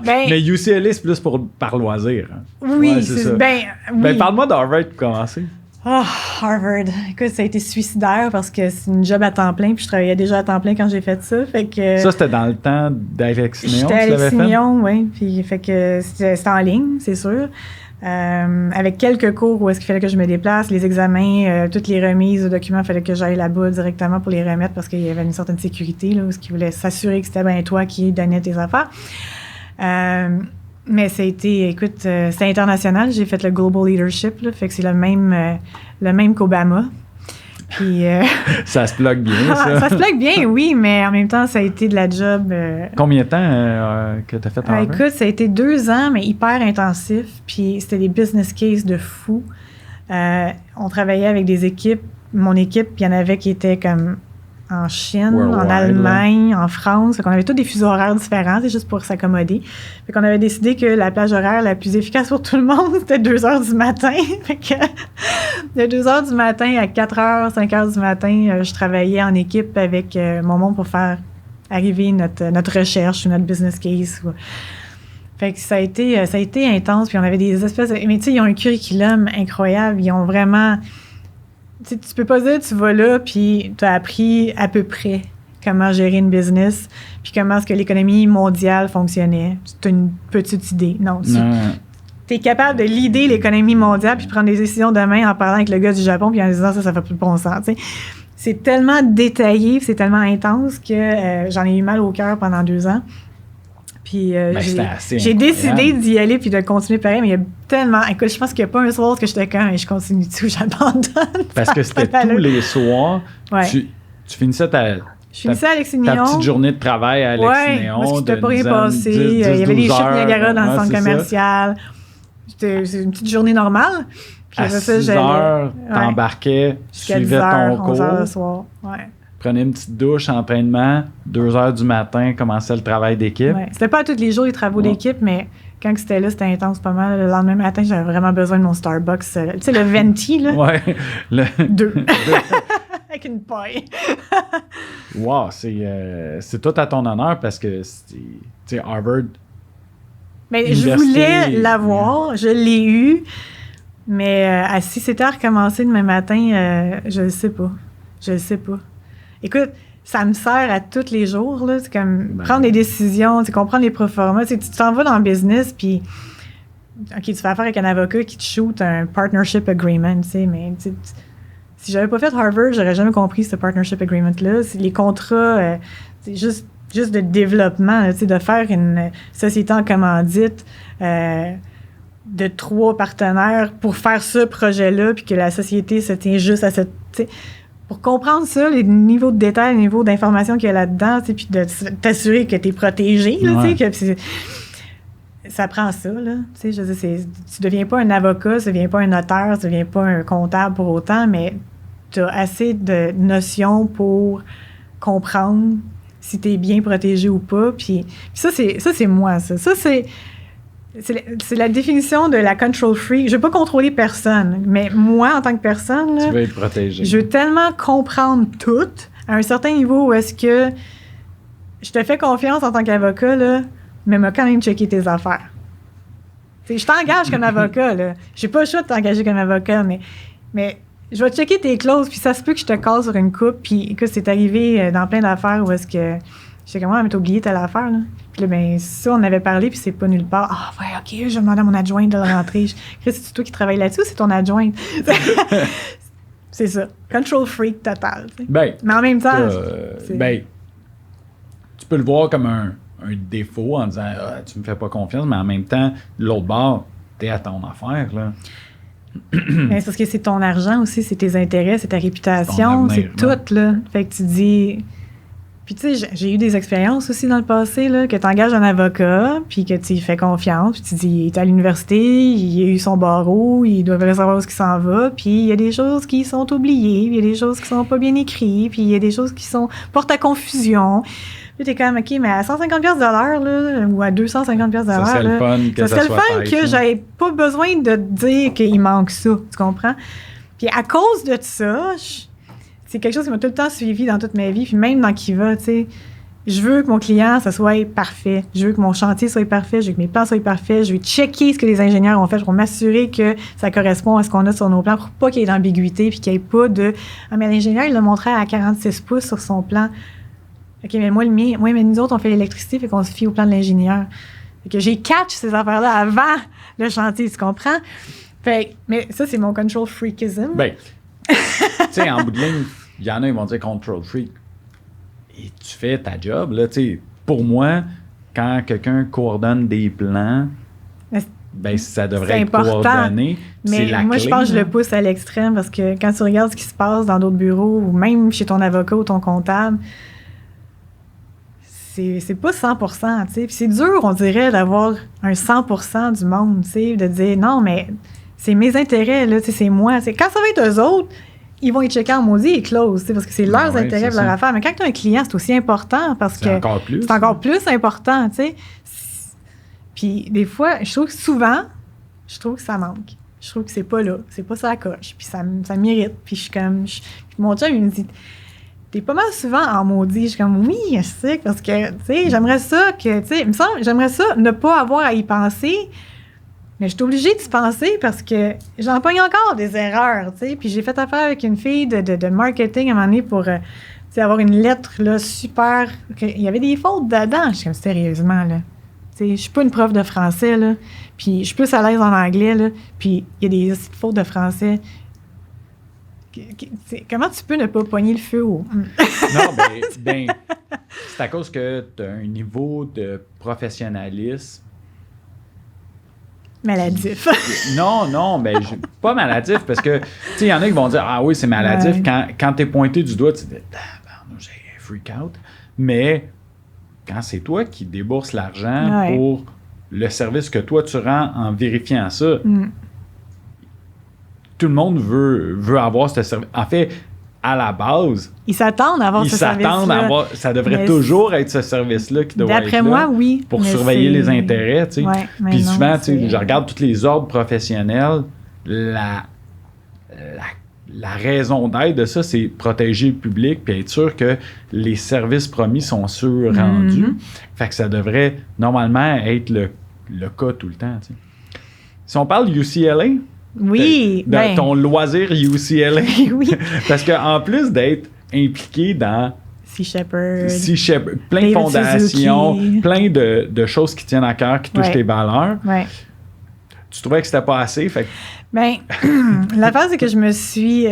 Mais UCLA, c'est plus par loisir. Hein. Oui, ouais, c'est ça. Oui. Parle-moi d'Harvard pour commencer. Harvard. Écoute, ça a été suicidaire parce que c'est une job à temps plein, puis je travaillais déjà à temps plein quand j'ai fait ça. Fait que, ça, c'était dans le temps d'Alex Signon? J'étais à Alex Signon, oui. Puis fait que c'était en ligne, c'est sûr. Avec quelques cours où est-ce qu'il fallait que je me déplace, les examens, toutes les remises de documents, il fallait que j'aille là-bas directement pour les remettre parce qu'il y avait une certaine sécurité, là, où ils voulaient s'assurer que c'était bien toi qui donnais tes affaires. Mais ça a été, écoute, c'est international. J'ai fait le Global Leadership, là, fait que c'est le même qu'Obama. Puis, ça se plug bien, ça. Ça se plug bien, oui, mais en même temps, ça a été de la job... Combien de temps que tu as fait Harvard? Écoute, ça a été 2 ans, mais hyper intensif. Puis c'était des business cases de fou. On travaillait avec des équipes. Mon équipe, il y en avait qui étaient comme en Chine, en Allemagne, en France. Fait qu'on avait tous des fuseaux horaires différents, c'est juste pour s'accommoder. Fait qu'on avait décidé que la plage horaire la plus efficace pour tout le monde, c'était 2 heures du matin. Fait que de 2 heures du matin à 4 heures, 5 heures du matin, je travaillais en équipe avec mon monde pour faire arriver notre recherche ou notre business case. Fait que ça a été intense. Puis on avait des espèces de... Mais tu sais, ils ont un curriculum incroyable. Ils ont vraiment... Tu peux pas dire tu vas là puis tu as appris à peu près comment gérer une business puis comment est-ce que l'économie mondiale fonctionnait. Tu as une petite idée. Non. Tu es capable de leader l'économie mondiale puis prendre des décisions demain en parlant avec le gars du Japon puis en disant ça fait plus de bon sens. T'sais. C'est tellement détaillé, c'est tellement intense que j'en ai eu mal au cœur pendant 2 ans. Puis j'ai décidé d'y aller puis de continuer pareil, mais il y a tellement... Écoute, je pense qu'il n'y a pas un soir que j'étais quand et je continue tout, j'abandonne. Parce que c'était tous les soirs. Ouais. Tu finissais ta petite journée de travail à Alex Signon. Parce que tu n'as pas rien passé. Il y avait des chutes Niagara dans le centre commercial. C'est une petite journée normale. Puis à 6 heures, t'embarquais, suivais ton cours. 11 heures le soir. Ouais. Prenais une petite douche, entraînement, 2 heures du matin, commençait le travail d'équipe. Ouais. C'était pas tous les jours les travaux d'équipe, mais quand c'était là, c'était intense pas mal. Le lendemain matin, j'avais vraiment besoin de mon Starbucks. Tu sais, le venti, là? Ouais. 2. Avec une paille. Wow, c'est tout à ton honneur parce que, tu sais, Harvard... Mais je voulais l'avoir, je l'ai eu, mais si c'était à recommencer demain matin, je le sais pas. Je le sais pas. Écoute, ça me sert à tous les jours, là. C'est comme prendre des décisions, comprendre les proformas. Tu t'en vas dans le business, puis OK, tu fais affaire avec un avocat qui te shoot un partnership agreement, mais si j'avais pas fait Harvard, j'aurais jamais compris ce partnership agreement-là. Les contrats, c'est juste de développement, là, de faire une société en commandite de 3 partenaires pour faire ce projet-là, puis que la société se tient juste à cette... Pour comprendre ça, les niveaux de détails, les niveaux d'information qu'il y a là-dedans, puis de t'assurer que tu es protégé, là, ça prend ça, là. Je veux dire, tu deviens pas un avocat, tu deviens pas un notaire, tu deviens pas un comptable pour autant, mais tu as assez de notions pour comprendre si tu es bien protégé ou pas. Puis ça, c'est moi, ça. Ça, c'est la définition de la control freak. Je veux pas contrôler personne, mais moi, en tant que personne, là, tu veux être protégé. Je veux tellement comprendre tout à un certain niveau où est-ce que je te fais confiance en tant qu'avocat, là, mais m'a quand même checké tes affaires. T'sais, je t'engage comme avocat, là. J'ai pas le choix de t'engager comme avocat, mais je vais checker tes clauses, puis ça se peut que je te casse sur une coupe, puis que c'est arrivé dans plein d'affaires où est-ce que j'étais comme, mais t'as oublié telle affaire, là. Puis là, ben, ça, on avait parlé, puis c'est pas nulle part. Ah, ouais, OK, je vais demander à mon adjointe de le rentrer. Chris, c'est toi qui travailles là-dessus ou c'est ton adjointe? C'est ça. Control freak total. T'sais. Ben, mais en même temps, tu peux le voir comme un défaut en disant tu me fais pas confiance, mais en même temps, de l'autre bord, t'es à ton affaire, là. Mais c'est parce que c'est ton argent aussi, c'est tes intérêts, c'est ta réputation, c'est tout, là. Fait que tu dis... Puis tu sais, j'ai eu des expériences aussi dans le passé, là, que tu engages un avocat, puis que tu lui fais confiance, puis tu dis, il est à l'université, il a eu son barreau, il doit savoir où il s'en va, puis il y a des choses qui sont oubliées, puis il y a des choses qui sont pas bien écrites, puis il y a des choses qui portent à confusion. Puis t'es comme, OK, mais à 150$ là, ou à 250$ ça serait le fun que ça soit le fun que j'avais pas besoin de te dire qu'il manque ça, tu comprends? Puis à cause de ça, c'est quelque chose qui m'a tout le temps suivi dans toute ma vie, puis même dans Kiva, tu sais, je veux que mon client, ça soit parfait. Je veux que mon chantier soit parfait, je veux que mes plans soient parfaits, je veux checker ce que les ingénieurs ont fait pour m'assurer que ça correspond à ce qu'on a sur nos plans, pour pas qu'il y ait d'ambiguïté, puis qu'il n'y ait pas de « Ah, mais l'ingénieur, il l'a montré à 46 pouces sur son plan. » OK, mais moi, mais nous autres, on fait l'électricité, fait qu'on se fie au plan de l'ingénieur. Fait que j'ai catch ces affaires-là avant le chantier, tu comprends? Fait mais ça, c'est mon control freakism. Ben, tu sais, en bout de ligne, il y en a, ils vont dire control freak. Et tu fais ta job, là, tu sais. Pour moi, quand quelqu'un coordonne des plans, ben, ça devrait être coordonné. Mais c'est la moi, clé, je pense que je là. le pousse à l'extrême parce que quand tu regardes ce qui se passe dans d'autres bureaux ou même chez ton avocat ou ton comptable, c'est pas 100%, tu sais. Puis c'est dur, on dirait, d'avoir un 100% du monde, tu sais, de dire non, mais c'est mes intérêts, là, tu sais, c'est moi. T'sais, quand ça va être eux autres, ils vont y checker en maudit et close, parce que c'est leurs intérêts, leur affaire. Mais quand tu as un client, c'est aussi important parce que c'est encore plus important, tu sais. Puis des fois, je trouve que souvent, je trouve que ça manque. Je trouve que c'est pas là, c'est pas ça la coche. Puis ça m'irrite. Puis je suis comme... Puis mon chum, il me dit... T'es pas mal souvent en maudit. Je suis comme, oui, je sais, parce que, tu sais, j'aimerais ça que, tu sais, il me semble, j'aimerais ça ne pas avoir à y penser, mais je suis obligée d'y penser parce que j'en pogne encore des erreurs, tu sais. Puis j'ai fait affaire avec une fille de marketing à un moment donné pour, tu sais, avoir une lettre, là, super... Il y avait des fautes dedans. Je suis comme, sérieusement, là. Tu sais, je suis pas une prof de français, là. Puis je suis plus à l'aise en anglais, là. Puis il y a des fautes de français... Comment tu peux ne pas pogner le feu au... Non, ben, c'est à cause que tu as un niveau de professionnalisme maladif. Non, ben, pas maladif, parce que, tu sais, il y en a qui vont dire, ah oui, c'est maladif. Ouais. Quand tu es pointé du doigt, tu te dis, j'ai un freak out. Mais quand c'est toi qui débourses l'argent pour le service que toi, tu rends en vérifiant ça, tout le monde veut avoir ce service. En fait, à la base... Ils s'attendent à avoir ce service-là. Ça devrait toujours être ce service-là qui doit être là. D'après moi, oui. Pour surveiller les intérêts, tu sais. Ouais, puis souvent, tu sais, je regarde tous les ordres professionnels, la raison d'être de ça, c'est protéger le public puis être sûr que les services promis sont rendus. Fait que ça devrait normalement être le cas tout le temps, tu sais. Si on parle UCLA... Oui. Ton loisir UCLA. Oui. Parce qu'en plus d'être impliqué dans Sea Shepherd. Plein de David fondations, Suzuki. plein de choses qui tiennent à cœur, qui touchent tes valeurs. Ouais. Tu trouvais que c'était pas assez, fait que Ben, l'affaire, c'est que je me suis...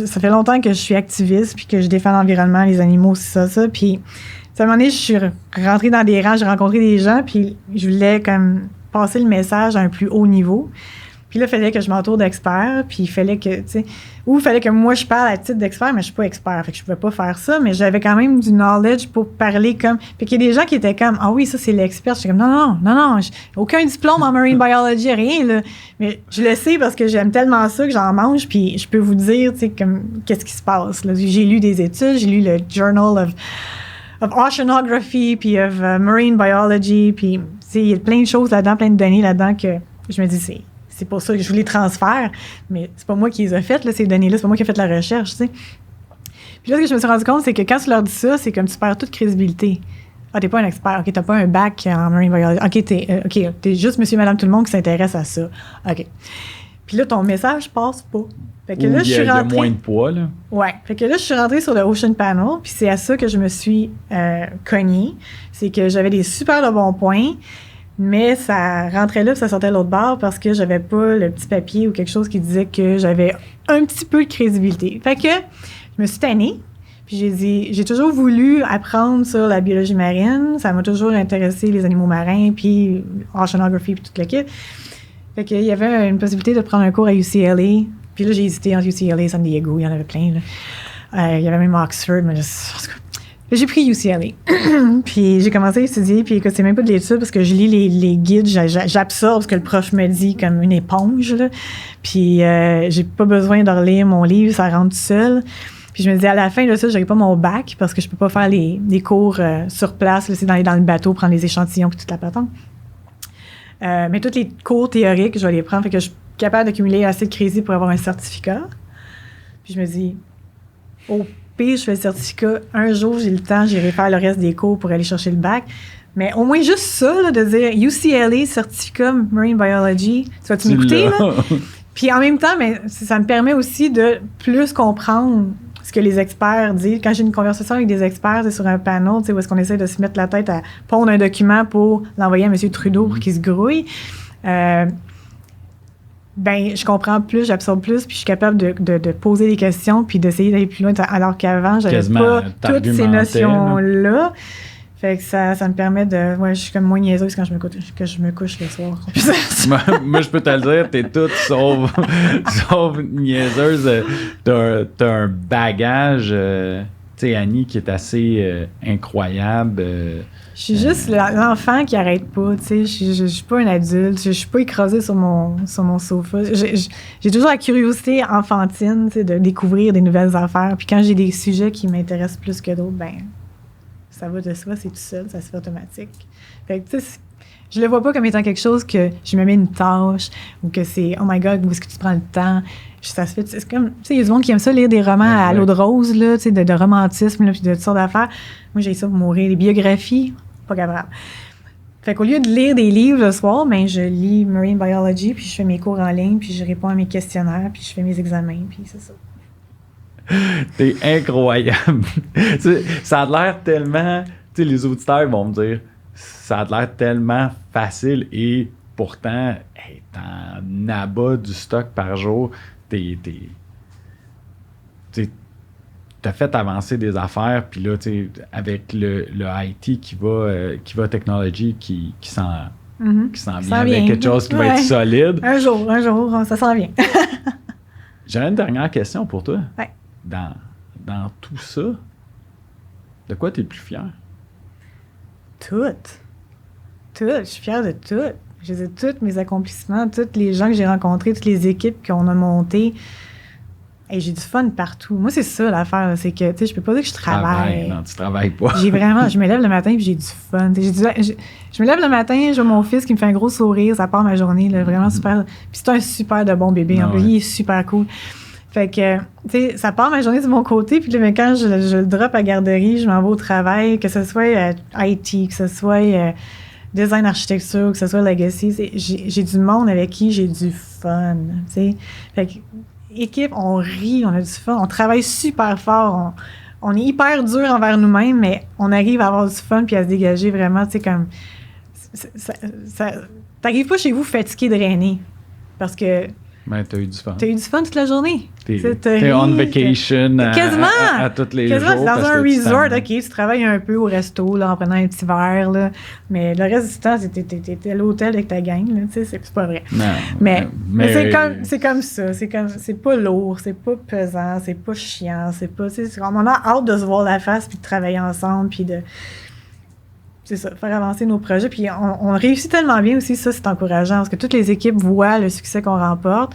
ça fait longtemps que je suis activiste, puis que je défends l'environnement, les animaux, ça. Puis, à un moment donné, je suis rentrée dans des rangs, j'ai rencontré des gens, puis je voulais comme passer le message à un plus haut niveau. Puis là, il fallait que je m'entoure d'experts, puis il fallait que moi, je parle à titre d'expert, mais je suis pas expert, fait que je pouvais pas faire ça, mais j'avais quand même du knowledge pour parler comme... Puis qu'il y a des gens qui étaient comme, ah oui, ça, c'est l'expert. J'étais comme, non, aucun diplôme en marine biology, rien, là. Mais je le sais parce que j'aime tellement ça que j'en mange, puis je peux vous dire, tu sais, comme, qu'est-ce qui se passe, là. J'ai lu des études, j'ai lu le Journal of Oceanography, puis of Marine Biology, puis, tu sais, il y a plein de choses là-dedans, plein de données là-dedans que je me dis, c'est pour ça que je vous les transfère, mais c'est pas moi qui les ai faites, là, ces données-là, c'est pas moi qui ai fait la recherche, tu sais. Puis là, ce que je me suis rendu compte, c'est que quand tu leur dis ça, c'est comme tu perds toute crédibilité. Ah, t'es pas un expert, OK, t'as pas un bac en marine biology, OK, t'es juste monsieur, madame, tout le monde qui s'intéresse à ça. OK. Puis là, ton message passe pas. Fait que là, je suis rentrée... Il y a moins de poids, là. Ouais. Fait que là, je suis rentrée sur le Ocean Panel, puis c'est à ça que je me suis cognée. C'est que j'avais des super de bons points, mais ça rentrait là puis ça sortait de l'autre bord parce que j'avais pas le petit papier ou quelque chose qui disait que j'avais un petit peu de crédibilité. Fait que je me suis tannée, puis j'ai dit, j'ai toujours voulu apprendre sur la biologie marine. Ça m'a toujours intéressé, les animaux marins, puis oceanography, puis tout le kit. Fait qu'il y avait une possibilité de prendre un cours à UCLA. Puis là, j'ai hésité entre UCLA et San Diego. Il y en avait plein, là. Il y avait même Oxford, mais j'ai pris UCLA. Puis j'ai commencé à étudier, puis écoute, c'est même pas de l'étude parce que je lis les guides, j'absorbe ce que le prof me dit comme une éponge, là. Puis j'ai pas besoin de relire mon livre, ça rentre tout seul. Puis je me disais, à la fin de ça, j'aurais pas mon bac parce que je peux pas faire les cours sur place, là, c'est d'aller dans le bateau, prendre les échantillons puis toute la patente. Mais tous les cours théoriques, je vais les prendre, fait que je suis capable d'accumuler assez de crédits pour avoir un certificat. Puis je me dis, au pire, je fais le certificat. Un jour, j'ai le temps, j'irai faire le reste des cours pour aller chercher le bac. Mais au moins, juste ça, là, de dire UCLA, certificat Marine Biology, tu vas-tu m'écouter, là? Puis en même temps, mais ça me permet aussi de plus comprendre ce que les experts disent. Quand j'ai une conversation avec des experts, c'est sur un panel, où est-ce qu'on essaie de se mettre la tête à pondre un document pour l'envoyer à M. Trudeau pour qu'il se grouille. Ben, je comprends plus, j'absorbe plus, puis je suis capable de poser des questions, puis d'essayer d'aller plus loin, alors qu'avant, j'avais pas toutes ces notions-là. Fait que ça me permet de... Ouais, je suis comme moins niaiseuse quand je me couche le soir. Moi, je peux te le dire, t'es toute sauf niaiseuse. T'as un bagage, tu sais, Annie, qui est assez incroyable. Je suis juste l'enfant qui arrête pas, tu sais. Je suis pas un adulte. Je suis pas écrasée sur mon sofa. J'ai toujours la curiosité enfantine, tu sais, de découvrir des nouvelles affaires. Puis quand j'ai des sujets qui m'intéressent plus que d'autres, ben ça va de soi, c'est tout seul, ça se fait automatique. Fait que, tu sais, je le vois pas comme étant quelque chose que je me mets une tâche ou que c'est « Oh my God, où est-ce que tu prends le temps? » Ça se fait, c'est comme, tu sais, il y a du monde qui aime ça lire des romans à l'eau de rose, là, tu sais, de romantisme, là, puis de toutes sortes d'affaires. Moi, j'ai ça pour mourir. Les biographies, pas capable. Fait qu'au lieu de lire des livres le soir, ben, je lis Marine Biology, puis je fais mes cours en ligne, puis je réponds à mes questionnaires, puis je fais mes examens, puis c'est ça. T'es incroyable. Ça a l'air tellement... Tu sais, les auditeurs vont me dire, ça a l'air tellement facile et pourtant, hey, t'en abats du stock par jour. T'as fait avancer des affaires, puis là, tu sais, avec le IT qui va technology, qui s'en vient avec quelque chose qui va être solide. Un jour, ça s'en vient. J'aurais une dernière question pour toi. Ouais. Dans tout ça, de quoi t'es le plus fier? Tout. Je suis fière de tout. Je veux dire, tous mes accomplissements, tous les gens que j'ai rencontrés, toutes les équipes qu'on a montées. Et j'ai du fun partout. Moi, c'est ça l'affaire, c'est que, tu sais, je peux pas dire que je travaille. Non, tu travailles pas. Je me lève le matin et j'ai du fun. Je me lève le matin, je vois mon fils qui me fait un gros sourire, ça part ma journée, là, vraiment super. Puis c'est un super de bon bébé. En plus, il est super cool. Fait que, tu sais, ça part ma journée de mon côté, puis là, mais quand je le drop à garderie, je m'en vais au travail, que ce soit IT, que ce soit design architecture, que ce soit legacy, j'ai du monde avec qui j'ai du fun, tu sais. Fait que, équipe, on rit, on a du fun, on travaille super fort, on est hyper dur envers nous-mêmes, mais on arrive à avoir du fun puis à se dégager vraiment, tu sais, comme... T'arrives pas chez vous fatigué, drainé, parce que... Ben, t'as eu du fun. T'as eu du fun toute la journée. T'es on vacation à tous les jours. Dans un resort, OK, tu travailles un peu au resto, là, en prenant un petit verre, là, mais le reste du temps, t'es à l'hôtel avec ta gang, là, tu sais, c'est pas vrai. Non, mais c'est comme ça. C'est pas lourd, c'est pas pesant, c'est pas chiant, c'est pas... On a hâte de se voir la face, puis de travailler ensemble, puis de... C'est ça, faire avancer nos projets. Puis on réussit tellement bien aussi, ça, c'est encourageant, parce que toutes les équipes voient le succès qu'on remporte.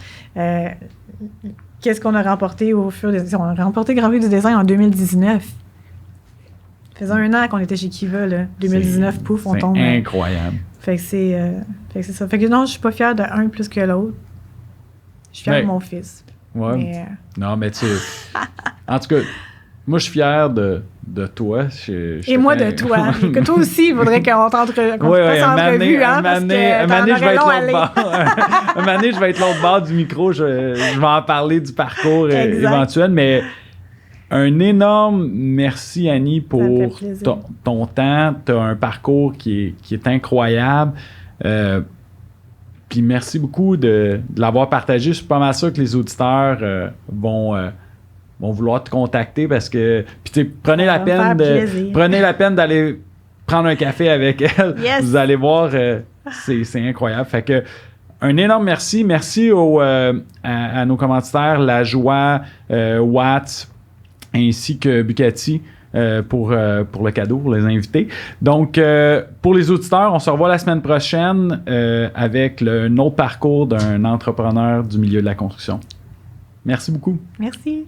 Qu'est-ce qu'on a remporté au fur des... On a remporté Grand Prix du design en 2019. Ça faisait 1 an qu'on était chez Kiva, là. 2019, pouf, on tombe. C'est incroyable. Fait que c'est ça. Fait que non, je suis pas fière de un plus que l'autre. Je suis fière de mon fils. Ouais. Mais, non, mais tu sais... En tout cas, moi, je suis fier de toi. Et moi de toi. Que toi aussi, il faudrait qu'on fasse entrevue. Un mané, je vais être l'autre bord. Un mané, je vais être l'autre bord du micro. Je vais en parler du parcours éventuel. Mais un énorme merci, Annie, pour ton temps. Tu as un parcours qui est incroyable. Puis merci beaucoup de l'avoir partagé. Je suis pas mal sûr que les auditeurs vont vouloir te contacter parce que... Puis tu sais, prenez la peine d'aller prendre un café avec elle. Yes. Vous allez voir, c'est incroyable. Fait que un énorme merci. Merci à nos commanditaires, La Joie, Watts, ainsi que Bucati pour le cadeau, pour les invités. Donc, pour les auditeurs, on se revoit la semaine prochaine avec un autre parcours d'un entrepreneur du milieu de la construction. Merci beaucoup. Merci.